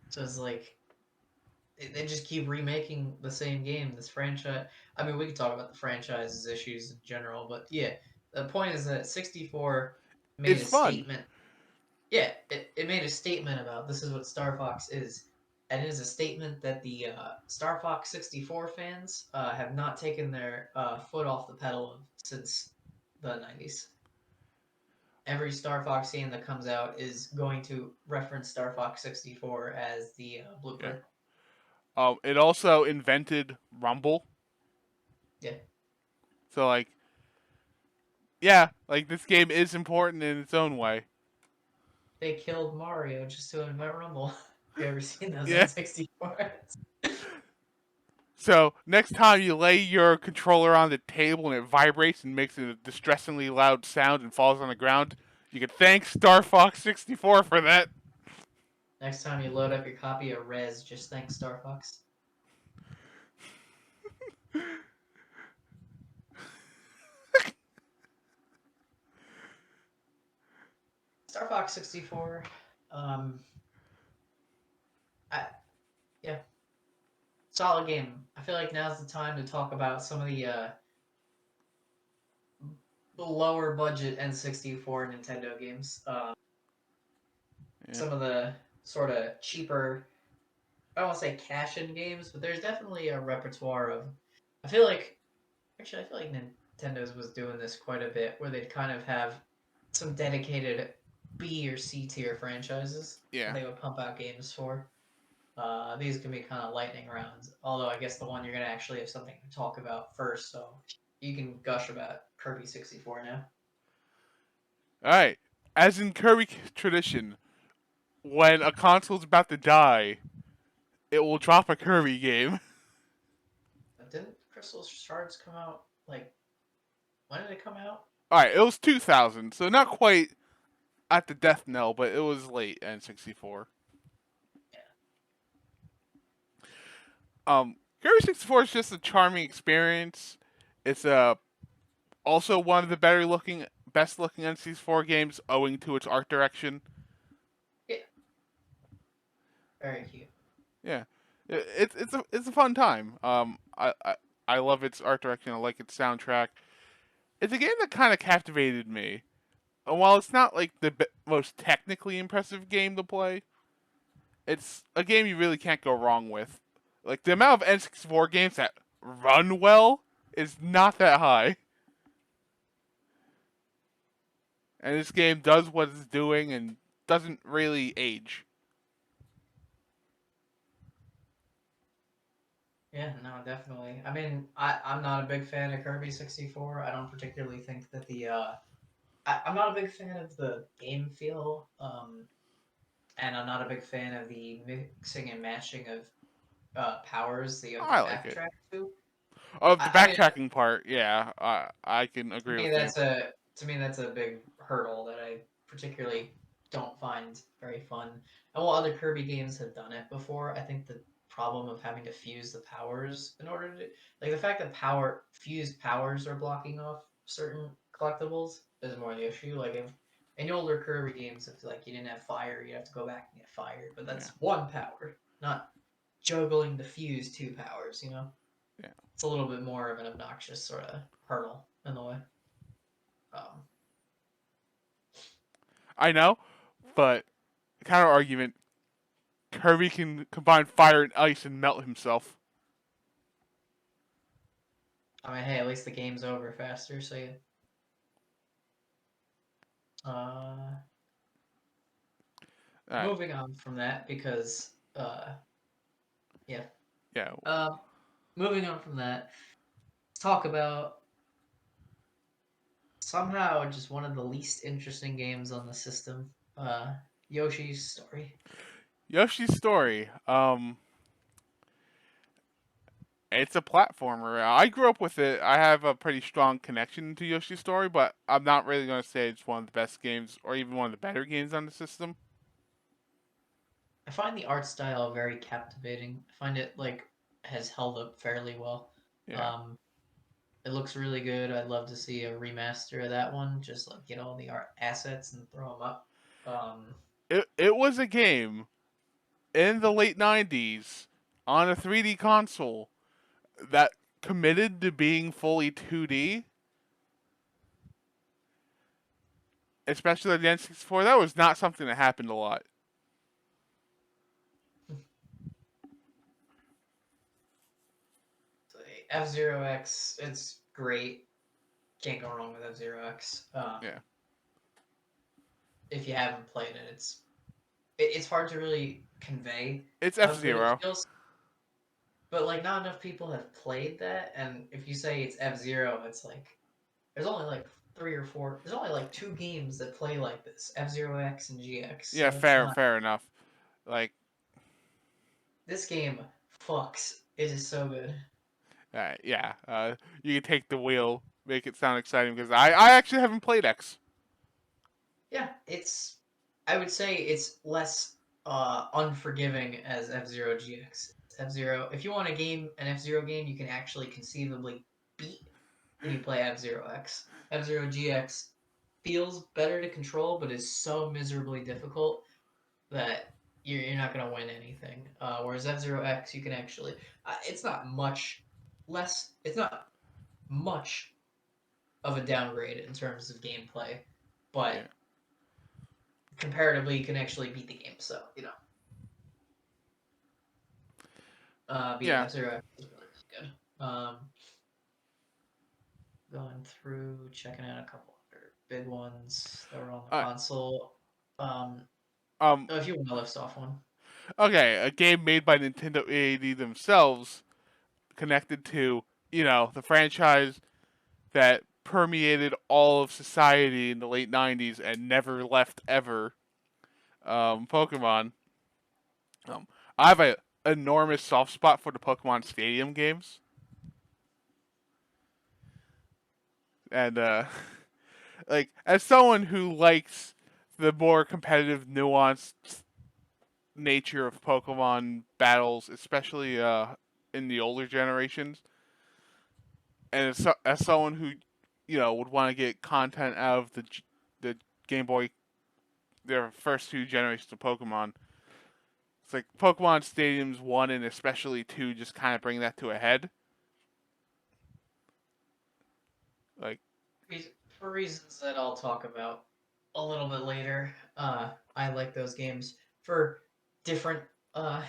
So it's like they just keep remaking the same game. This franchise. I mean, we could talk about the franchise's issues in general, but yeah, the point is that 64 made It's a fun. statement. Yeah, it made a statement about this is what Star Fox is. And it is a statement that the Star Fox 64 fans have not taken their foot off the pedal of since the 90s. Every Star Fox game that comes out is going to reference Star Fox 64 as the Yeah. blooper. It also invented Rumble. Yeah, So like, yeah, like this game is important in its own way. they killed Mario just to invent Rumble. You ever seen those Yeah. N64? So next time you lay your controller on the table and it vibrates and makes a distressingly loud sound and falls on the ground, you can thank Star Fox 64 for that. Next time you load up your copy of Res, just thank Star Fox. Star Fox 64. Um, I, yeah, solid game. I feel like now's the time to talk about some of the lower budget N64 Nintendo games. Yeah. Some of the sort of cheaper, I don't want to say cash-in games, but there's definitely a repertoire of. I feel like actually, I feel like Nintendo's was doing this quite a bit, where they'd kind of have some dedicated B or C tier franchises that Yeah. they would pump out games for. These can be kind of lightning rounds. Although I guess the one you're gonna actually have something to talk about first, so you can gush about Kirby 64 now. All right. As in Kirby tradition, when a console's about to die, it will drop a Kirby game. Didn't Crystal Shards come out like when did it come out? All right, it was 2000, so not quite at the death knell, but it was late N64. Yeah. Kirby 64 is just a charming experience. It's also one of the best looking N64 games, owing to its art direction. Yeah. Very cute. Yeah, it's a fun time. I love its art direction. I like its soundtrack. It's a game that kind of captivated me. And while it's not like the most technically impressive game to play, it's a game you really can't go wrong with. Like the amount of N64 games that run well is not that high. And this game does what it's doing and doesn't really age. Yeah, no, definitely. I mean, I'm not a big fan of Kirby 64. I don't particularly think that I'm not a big fan of the game feel. And I'm not a big fan of the mixing and matching of powers that you have to I like it. backtrack to. Of the I mean, backtracking part, yeah, I can to agree me with you. that's a to me that's a big hurdle that I particularly don't find very fun. And while other Kirby games have done it before, I think the problem of having to fuse the powers in order to like the fact that power fused powers are blocking off certain collectibles is more the issue. Like if in older Kirby games, if like you didn't have fire, you have to go back and get fire. But Yeah, that's one power, not juggling to fuse two powers. You know, yeah. it's a little bit more of an obnoxious sort of hurdle in the way. Um, I know, but counter argument: Kirby can combine fire and ice and melt himself. I mean, hey, at least the game's over faster, so you. Uh, All right, moving on from that because, yeah. yeah, Uh, moving on from that, talk about somehow just one of the least interesting games on the system. Yoshi's Story. Yoshi's Story. It's a platformer. I grew up with it. I have a pretty strong connection to Yoshi's Story, but I'm not really going to say it's one of the best games or even one of the better games on the system. I find the art style very captivating. I find it like has held up fairly well. Yeah. Um, it looks really good. I'd love to see a remaster of that one. Just like get all the art assets and throw them up. It was a game in the late 90s on a 3D console that committed to being fully 2D, especially on the N64. That was not something that happened a lot. F-Zero X, it's great. Can't go wrong with F-Zero X. Yeah. If you haven't played it, it's hard to really convey It's how good it F-Zero. feels. But like, not enough people have played that, and if you say it's F-Zero, it's like there's only like three or four. There's only like two games that play like this: F-Zero X and GX. Yeah, So it's fair not. fair enough. Like, This game fucks. It is so good. yeah, you can take the wheel, make it sound exciting because I actually haven't played X. Yeah, it's. I would say it's less unforgiving as F-Zero GX. F-Zero. If you want a game, an F-Zero game, you can actually conceivably beat when you play F-Zero X. F-Zero GX feels better to control, but is so miserably difficult that you're not gonna win anything. Whereas F-Zero X, you can actually. It's not much less. It's not much of a downgrade in terms of gameplay, but Yeah. comparatively, you can actually beat the game. So but yeah, Yeah. F-Zero X is really, really good. Going through, checking out a couple other big ones that were on the Uh, console. Um, Um, oh, if you want to list off one. okay, a game made by Nintendo AAD themselves, connected to the franchise that permeated all of society in the late '90s and never left ever. Pokemon. Um, I have an enormous soft spot for the Pokemon Stadium games, and like as someone who likes the more competitive, nuanced nature of Pokemon battles, especially in the older generations, and as someone who would want to get content out of the Game Boy, their first two generations of Pokemon. It's like Pokemon Stadiums 1 and especially 2 just kind of bring that to a head. Like, For reasons that I'll talk about a little bit later, I like those games for different, uh,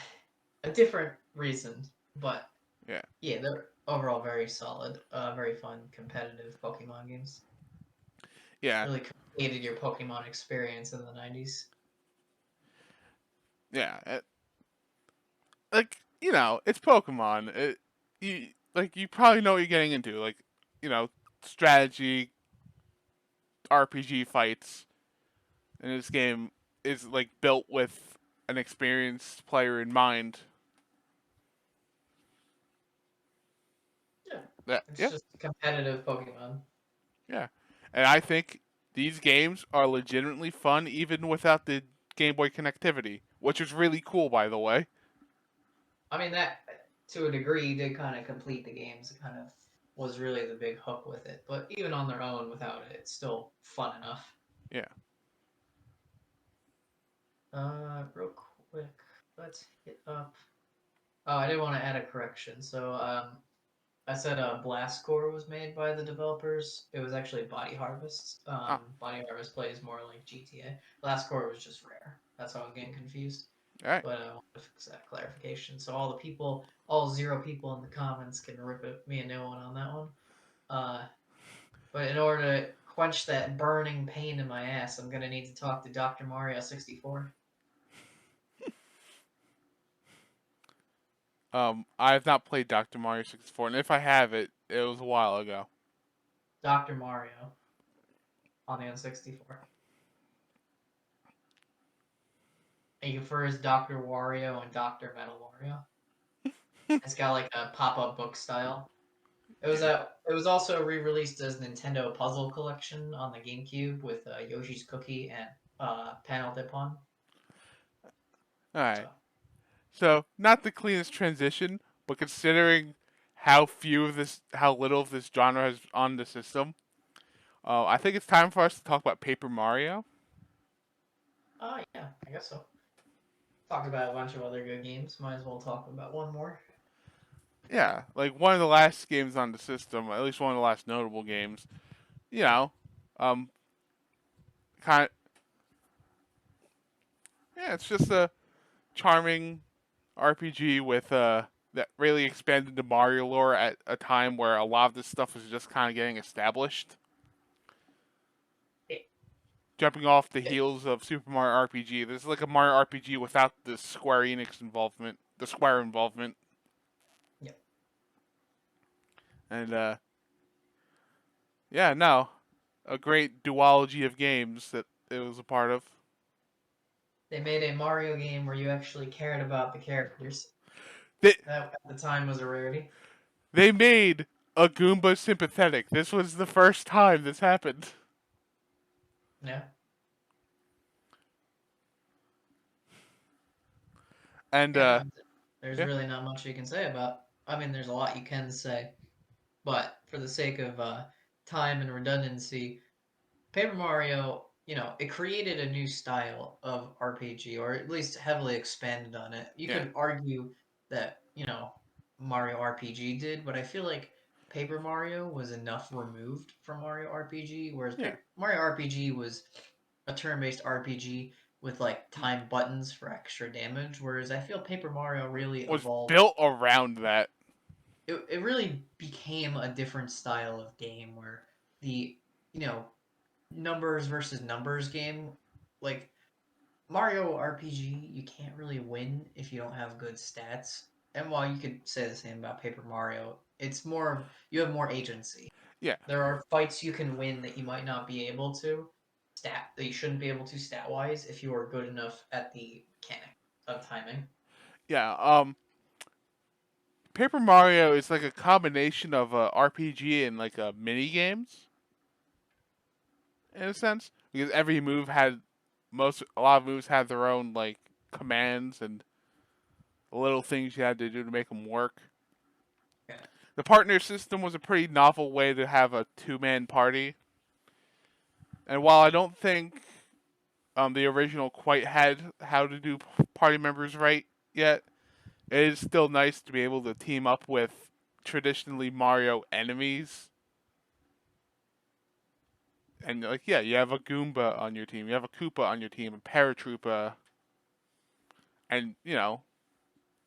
a different reason. But yeah. yeah, they're overall very solid, very fun, competitive Pokemon games. Yeah. Really created your Pokemon experience in the 90s. Yeah. Like, it's Pokemon. You probably know what you're getting into. Like, you know, strategy, RPG fights. And this game is like built with an experienced player in mind. Yeah, it's Yeah. just competitive Pokemon. Yeah. And I think these games are legitimately fun even without the Game Boy connectivity, which is really cool, by the way. I mean, that to a degree did kind of complete the games. It kind of was really the big hook with it. But even on their own, without it, it's still fun enough. Yeah. Real quick, let's hit up. Oh, I did want to add a correction. So, I said Blast Core was made by the developers. It was actually Body Harvest. Ah, Body Harvest plays more like GTA. Blast Core was just Rare. That's how I was getting confused. all right. But I want to fix that clarification. So all the people, all 0 people in the comments can me a new one on that one. Uh, but in order to quench that burning pain in my ass, I'm gonna need to talk to Dr. Mario 64. I have not played Dr. Mario 64, and if I have it, it was a while ago. Dr. Mario on the N64. And you prefer his Dr. Wario and Dr. Metal Wario. It's got like a pop-up book style. Yeah. It was also re-released as Nintendo Puzzle Collection on the GameCube with Yoshi's Cookie and Panel Dipon. All So right. So, not the cleanest transition, but considering how little of this genre has on the system, I think it's time for us to talk about Paper Mario. yeah, I guess so. Talked about a bunch of other good games. Might as well talk about one more. Yeah, like one of the last games on the system, at least one of the last notable games. You know, um, kind yeah, it's just a charming RPG with that really expanded the Mario lore at a time where a lot of this stuff was just kind of getting established. It, Jumping off the it, heels of Super Mario RPG, this is like a Mario RPG without the Square Enix involvement, the Square involvement, yeah. and yeah, no, a great duology of games that it was a part of. They made a Mario game where you actually cared about the characters. They That at the time was a rarity. they made a Goomba sympathetic. This was the first time this happened, Yeah. and Yeah, no, there's yeah, really not much you can say about. I mean, there's a lot you can say, but for the sake of time and redundancy, Paper Mario, it created a new style of RPG, or at least heavily expanded on it. You yeah, could argue that, Mario RPG did, but I feel like Paper Mario was enough removed from Mario RPG, whereas yeah. Mario RPG was a turn-based RPG with like time buttons for extra damage, whereas I feel Paper Mario really Was evolved. built around that. It really became a different style of game where the, you know, numbers versus numbers game, like Mario RPG, you can't really win if you don't have good stats. And while you could say the same about Paper Mario, it's more of you have more agency. Yeah, There are fights you can win that you might not be able to that you shouldn't be able to stat wise if you are good enough at the mechanic of timing. yeah. Paper Mario is like a combination of a RPG and like a mini games in a sense because every move had a lot of moves had their own like commands and little things you had to do to make them work. Yeah. The partner system was a pretty novel way to have a two-man party, and while I don't think the original quite had how to do party members right yet, it is still nice to be able to team up with traditionally Mario enemies. And like, yeah, you have a Goomba on your team, you have a Koopa on your team, a Paratroopa, and you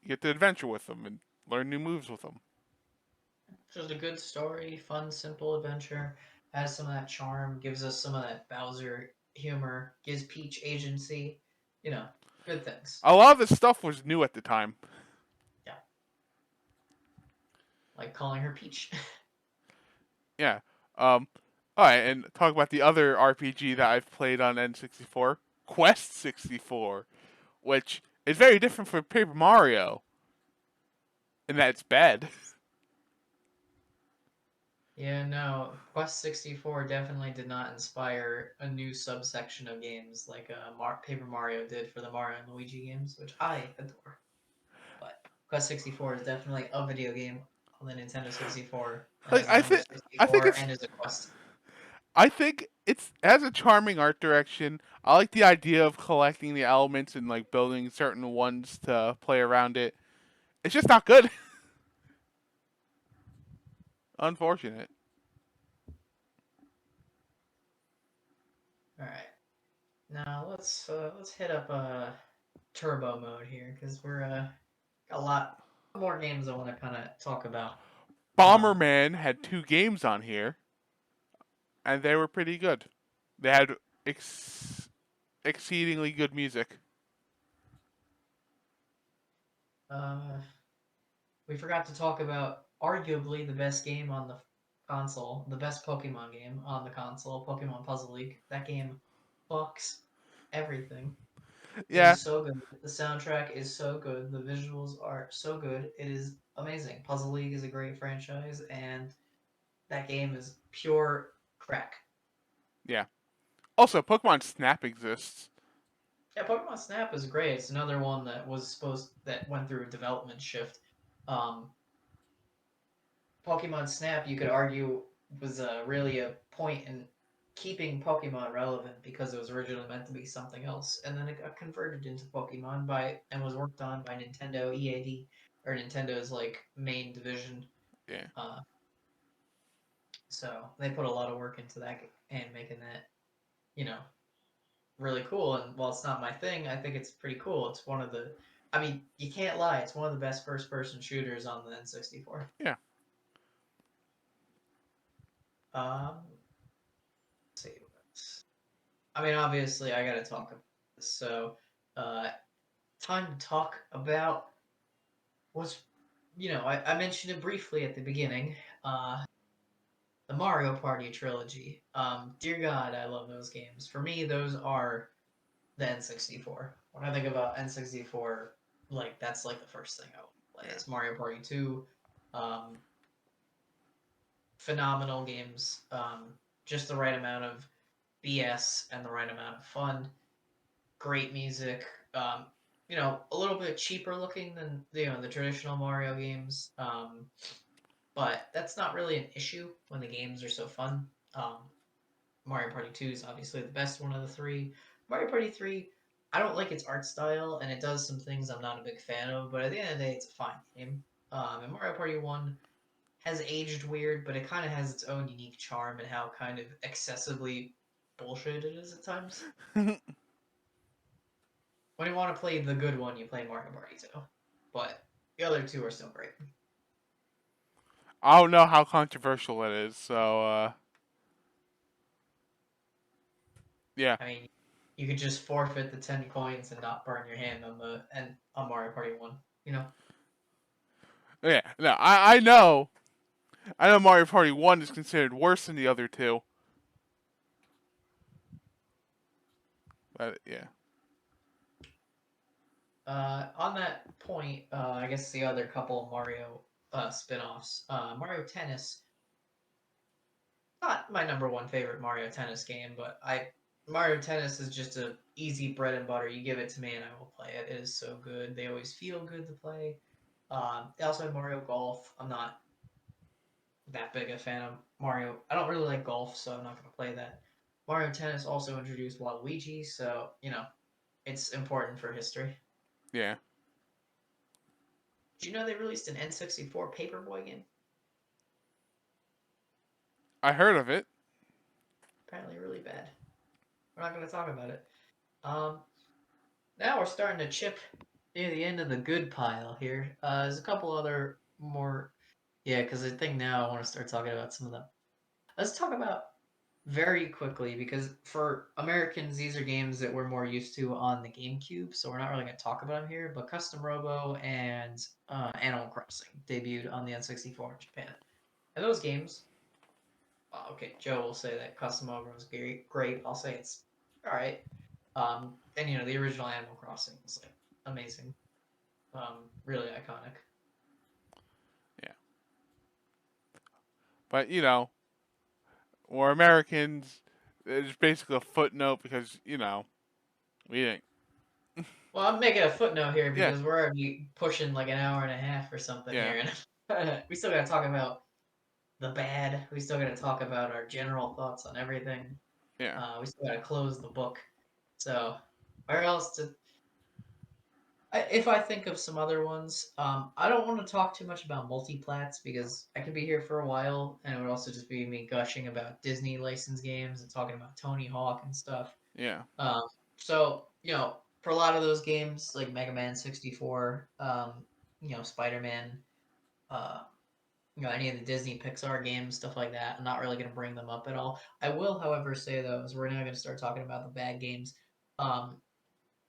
get to adventure with them and learn new moves with them. Just a good story, fun, simple adventure, has some of that charm, gives us some of that Bowser humor, gives Peach agency, you know, good things. A lot of this stuff was new at the time. Yeah. Like calling her Peach. Yeah. All right, and talk about the other RPG that I've played on N64, Quest 64, which is very different from Paper Mario in that it's bad. Yeah, no, Quest 64 definitely did not inspire a new subsection of games like Paper Mario did for the Mario and Luigi games, which I adore. But Quest 64 is definitely a video game on the Nintendo 64 that like has a number I think 64 and is a quest. it has a charming art direction. I like the idea of collecting the elements and like building certain ones to play around it. It's just not good. Unfortunate. All right, now let's hit up turbo mode here because we're got a lot more games I want to kind of talk about. Um, Bomberman had two games on here, and they were pretty good. They had exceedingly good music. uh, we forgot to talk about arguably the best game on the console, the best Pokemon game on the console, Pokemon Puzzle League. That game fucks everything. It Yeah, is so good. The soundtrack is so good. The visuals are so good. It is amazing. Puzzle League is a great franchise, and that game is pure crack. yeah. Also, Pokemon Snap exists. Yeah, Pokemon Snap is great. It's another one that went through a development shift. Um, Pokemon Snap, you could argue, was really a point in keeping Pokemon relevant because it was originally meant to be something else, and then it got converted into Pokemon by and was worked on by Nintendo EAD or Nintendo's like main division. Yeah, Uh, so they put a lot of work into that and making that you know really cool. And while it's not my thing, I think it's pretty cool. It's one of the, I mean, you can't lie. It's one of the best first-person shooters on the N64. yeah. Let's see. I mean, obviously, I got to talk about this. So, uh, time to talk about what's, I mentioned it briefly at the beginning. Uh, the Mario Party trilogy. Dear God, I love those games. For me, those are the N64. When I think about N64, like that's like the first thing I will play. Yeah. It's Mario Party 2. Um, Phenomenal games. Just the right amount of BS and the right amount of fun. Great music. A little bit cheaper looking than the traditional Mario games. But that's not really an issue when the games are so fun. Mario Party 2 is obviously the best one of the three. Mario Party 3, I don't like its art style, and it does some things I'm not a big fan of, but at the end of the day, it's a fine game. And Mario Party 1 has aged weird, but it kind of has its own unique charm and how kind of excessively bullshit it is at times. When you want to play the good one, you play Mario Party 2. But the other two are still great. I don't know how controversial it is, so yeah. I mean, you could just forfeit the 10 coins and not burn your hand on the and on Mario Party 1. You know? Yeah, no, I know. I know Mario Party 1 is considered worse than the other two. But, yeah. On that point, I guess the other couple of Mario spin-offs, Mario Tennis, not my number one favorite Mario Tennis game, but Mario Tennis is just a easy bread and butter. You give it to me and I will play it. It is so good. They always feel good to play. They also have Mario Golf. I'm not that big a fan of Mario. I don't really like golf, so I'm not going to play that. Mario Tennis also introduced Waluigi, so it's important for history. Yeah. Did you know they released an N64 Paperboy game? I heard of it. Apparently, really bad. We're not going to talk about it. Um, Now we're starting to chip near the end of the good pile here. There's a couple other more, yeah, because I think now I want to start talking about some of them. Let's talk about very quickly because for Americans, these are games that we're more used to on the GameCube, so we're not really going to talk about them here. But Custom Robo and Animal Crossing debuted on the N64 in Japan, and those games. Okay, Joe will say that Custom Robo is great. I'll say it's all right. And the original Animal Crossing was like amazing, really iconic. Yeah. But, we're Americans. It's basically a footnote because, we didn't. Well, I'm making a footnote here Yeah. because we're already pushing like an hour and a half or something Yeah. here, and we still got to talk about the bad. We still got to talk about our general thoughts on everything. Yeah. We still got to close the book. So, where else to? If I think of some other ones, I don't want to talk too much about multiplats because I could be here for a while, and it would also just be me gushing about Disney licensed games and talking about Tony Hawk and stuff. Yeah. Um, so for a lot of those games, like Mega Man 64, Spider Man, uh, any of the Disney Pixar games, stuff like that, I'm not really going to bring them up at all. I will, however, say though, as we're now going to start talking about the bad games. Um,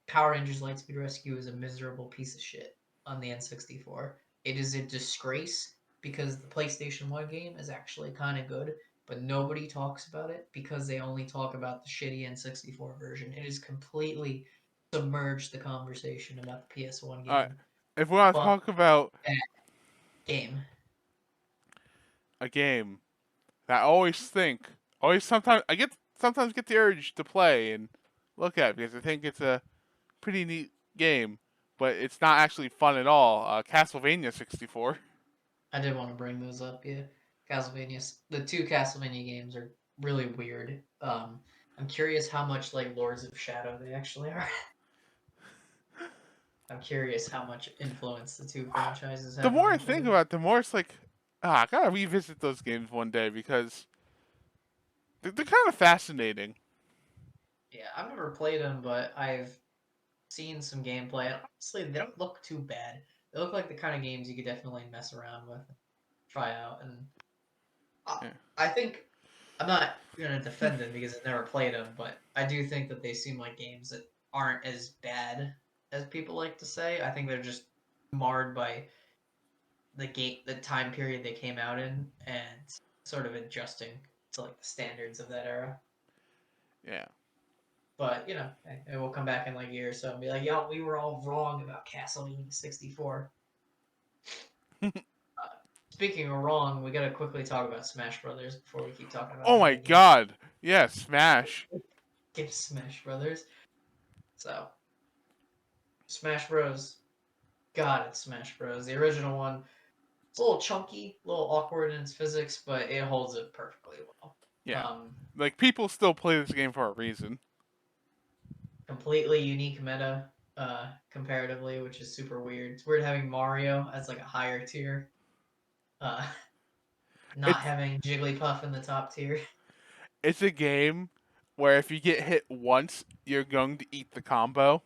Power Rangers Lightspeed Rescue is a miserable piece of shit on the N64. It is a disgrace because the PlayStation 1 game is actually kind of good, but nobody talks about it because they only talk about the shitty N64 version. It has completely submerged the conversation about the PS1 All right. game. If we want to But talk about that game, a game that I sometimes get the urge to play and look at it because I think it's a pretty neat game, but it's not actually fun at all. Castlevania 64. I did want to bring those up. Yeah, the two Castlevania games are really weird. I'm curious how much like Lords of Shadow they actually are. I'm curious how much influence the two franchises The have more on I each think other. about it, the more it's like, I gotta revisit those games one day because they're kind of fascinating. Yeah, I've never played them, but I've seen some gameplay, and honestly, they don't look too bad. They look like the kind of games you could definitely mess around with, try out, and I, Yeah. I think I'm not gonna defend them because I've never played them, but I do think that they seem like games that aren't as bad as people like to say. I think they're just marred by the time period they came out in and sort of adjusting to like the standards of that era. Yeah. But it will come back in like a year or so and be like, "Yo, we were all wrong about Castlevania 64." Uh, Speaking of wrong, we gotta quickly talk about Smash Brothers before we keep talking about Oh the my bad games. god. Yeah, Smash. Give Smash Brothers. So Smash Bros. God, it's Smash Bros. The original one. It's a little chunky, a little awkward in its physics, but it holds it perfectly well. Yeah. Um, Like people still play this game for a reason. Completely unique meta comparatively, which is super weird. It's weird having Mario as like a higher tier, uh, not It's having Jigglypuff in the top tier. it's a game where if you get hit once, you're going to eat the combo.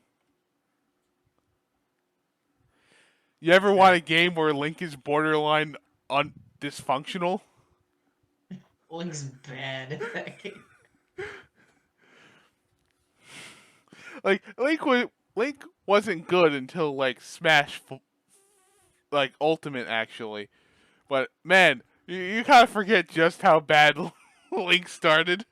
You ever That want a game where Link is borderline dysfunctional? Link's bad in that game. like Link wasn't good until like like Ultimate actually. But man, you kind of forget just how bad Link started.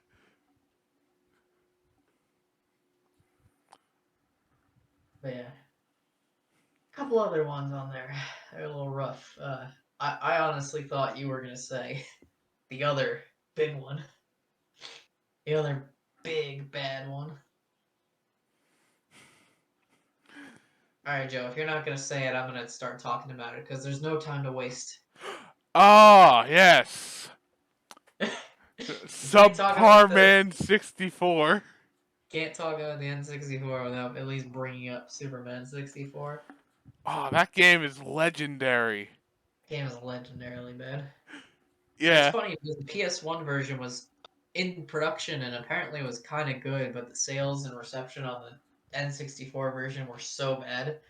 But yeah, a couple other ones on there. They're a little rough. I honestly thought you were gonna say the other big one, the other big bad one. All right, Joe. If you're not gonna say it, I'm gonna start talking about it because there's no time to waste. Oh yes, You can't talk about Subpar the Man 64. can't talk about the N64 without at least bringing up Superman 64. Oh, that game is legendary. Game is legendarily bad. And it's Yeah, funny because the PS1 version was in production and apparently was kind of good, but the sales and reception on the N64 version were so bad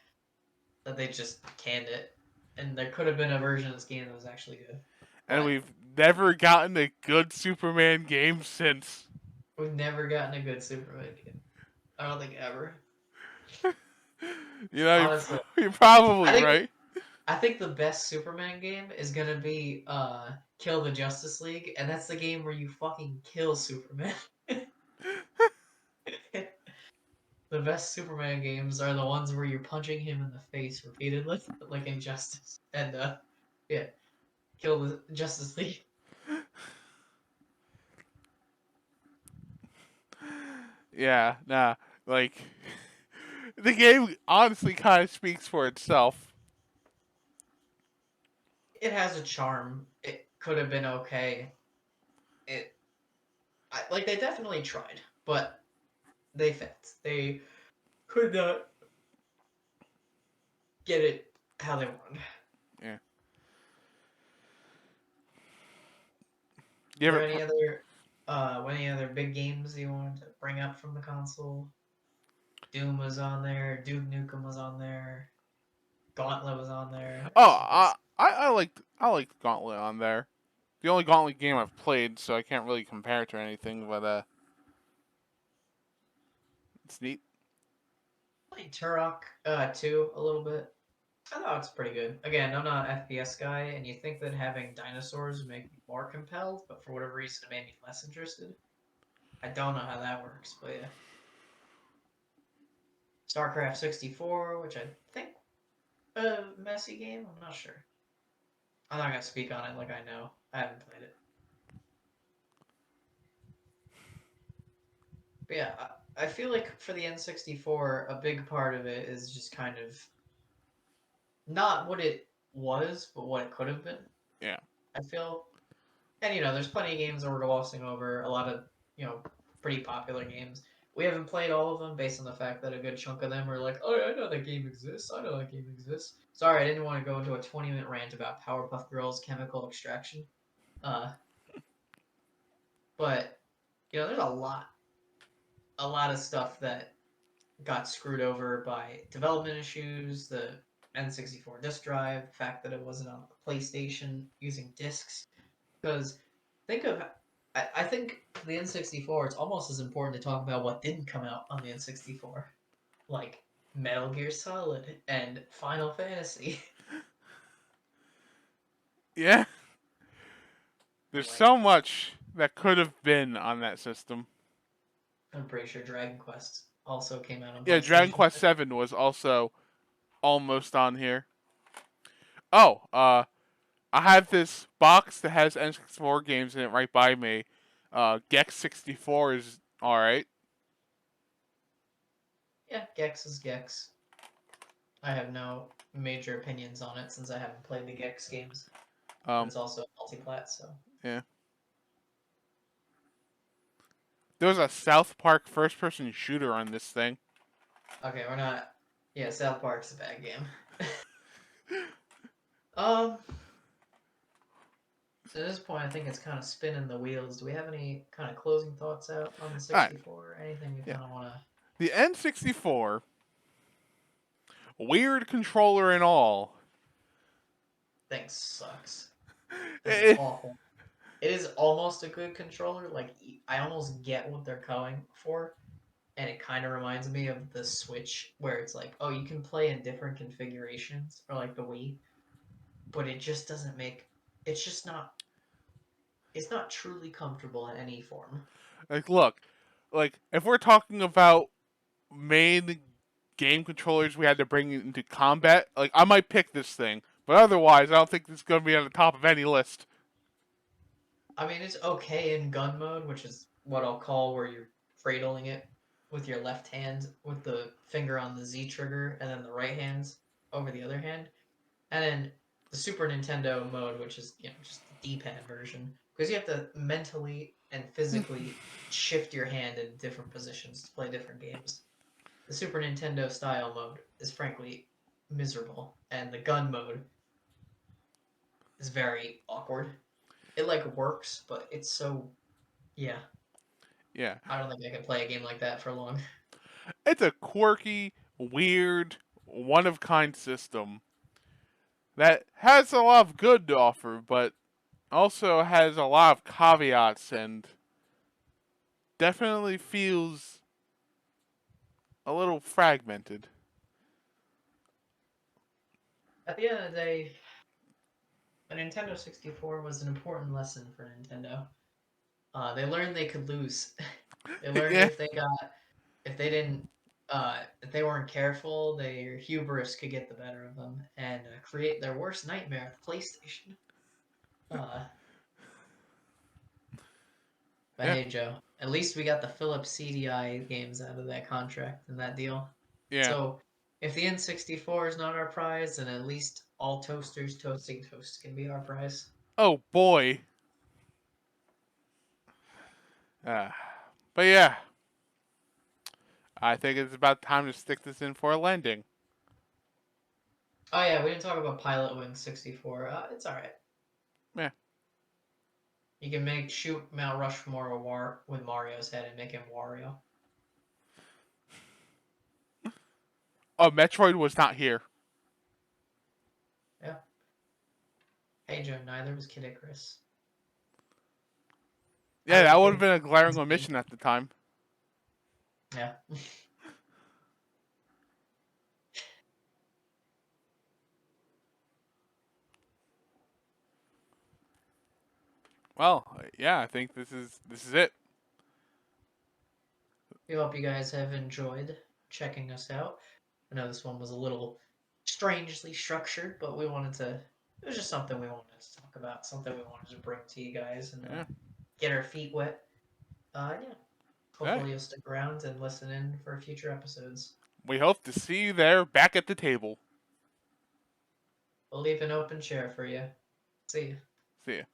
that they just canned it. And there could have been a version of this game that was actually good. and But we've never gotten a good Superman game since. we've never gotten a good Superman game. I don't think ever. You know, Honestly. you're I probably think right. I think the best Superman game is gonna be Kill the Justice League, and that's the game where you fucking kill Superman. The best Superman games are the ones where you're punching him in the face repeatedly, like Injustice and yeah, Kill the Justice League. Yeah, nah, like the game honestly kind of speaks for itself. It has a charm. It could have been okay. Like they definitely tried, but they failed. They could not get it how they wanted. Yeah. Is You there ever? any other big games you wanted to bring up from the console? Doom was on there. Duke Nukem was on there. Gauntlet was on there. Oh, Some good stuff. I liked Gauntlet on there. The only Gauntlet game I've played, so I can't really compare it to anything. But it's neat. Played Turok 2 a little bit. I thought it's pretty good. Again, I'm not an FPS guy, and you think that having dinosaurs would make me more compelled, but for whatever reason, it made me less interested. I don't know how that works, but yeah. Starcraft 64, which I think a messy game. I'm not sure. I'm not gonna speak on it like I know. I haven't played it. But yeah, I feel like for the N64, a big part of it is just kind of not what it was, but what it could have been. Yeah. I feel, and there's plenty of games that we're glossing over. A lot of pretty popular games. We haven't played all of them based on the fact that a good chunk of them are like, oh, yeah, I know that game exists. I know that game exists. Sorry, I didn't want to go into a 20-minute rant about Powerpuff Girls Chemical Extraction. Uh, but there's a lot of stuff that got screwed over by development issues, the N64 disk drive, the fact that it wasn't on the PlayStation using discs. Because think of, I think the N64, it's almost as important to talk about what didn't come out on the N64, like Metal Gear Solid and Final Fantasy. Yeah. There's Like, so much that could have been on that system. I'm pretty sure Dragon Quest also came out on Yeah, Dragon PlayStation. Quest 7 was also almost on here. Oh, I have this box that has N64 games in it right by me. Gex 64 is alright. Yeah, Gex is Gex. I have no major opinions on it since I haven't played the Gex games, but Um, it's also multi-plat, so. yeah. There was a South Park first person shooter on this thing. Okay, we're not. Yeah, South Park's a bad game. um, so at this point, I think it's kind of spinning the wheels. Do we have any kind of closing thoughts out on the Alright, 64? Anything we yeah. kind of want to? The N64, weird controller and all. Thing sucks. This is Eh, awful. It is almost a good controller. Like I almost get what they're going for, and it kind of reminds me of the Switch, where it's like, oh, you can play in different configurations, or like the Wii, but it just doesn't make. It's just not. It's not truly comfortable in any form. Like, look, like if we're talking about main game controllers we had to bring into combat, like I might pick this thing, but otherwise, I don't think this is going to be on the top of any list. I mean, it's okay in gun mode, which is what I'll call where you're cradling it with your left hand with the finger on the Z trigger and then the right hand over the other hand. And then the Super Nintendo mode, which is, just the D-pad version, because you have to mentally and physically shift your hand in different positions to play different games. The Super Nintendo style mode is frankly miserable, and the gun mode is very awkward. It like works, but it's so, yeah. Yeah, I don't think I could play a game like that for long. it's a quirky, weird, one of kind system that has a lot of good to offer, but also has a lot of caveats and definitely feels a little fragmented. At the end of the day, a Nintendo 64 was an important lesson for Nintendo. They learned they could lose. They learned Yeah. if they didn't, if they weren't careful, their hubris could get the better of them and create their worst nightmare, the PlayStation. Uh, but Yeah. hey, Joe, at least we got the Philips CDI games out of that contract and that deal. Yeah. So if the N64 is not our prize, then at least all toasters toasting toast can be our prize. Oh boy. Uh, but yeah, I think it's about time to stick this in for a landing. Oh yeah, we didn't talk about Pilot Wing 64. It's all right. Yeah. You can shoot Mount Rushmore with Mario's head and make him Wario. Oh, Metroid was not here. Yeah. Hey Joe, neither was Kid Icarus. Yeah, Neither that was would Kid have been a glaring Icarus. omission at the time. Yeah. Well, yeah, I think this is it. We hope you guys have enjoyed checking us out. I know this one was a little strangely structured, but we wanted to. It was just something we wanted to talk about, something we wanted to bring to you guys and Yeah. get our feet wet. Yeah. Hey, Hopefully you'll stick around and listen in for future episodes. we hope to see you there back at the table. We'll leave an open chair for you. See you. See ya.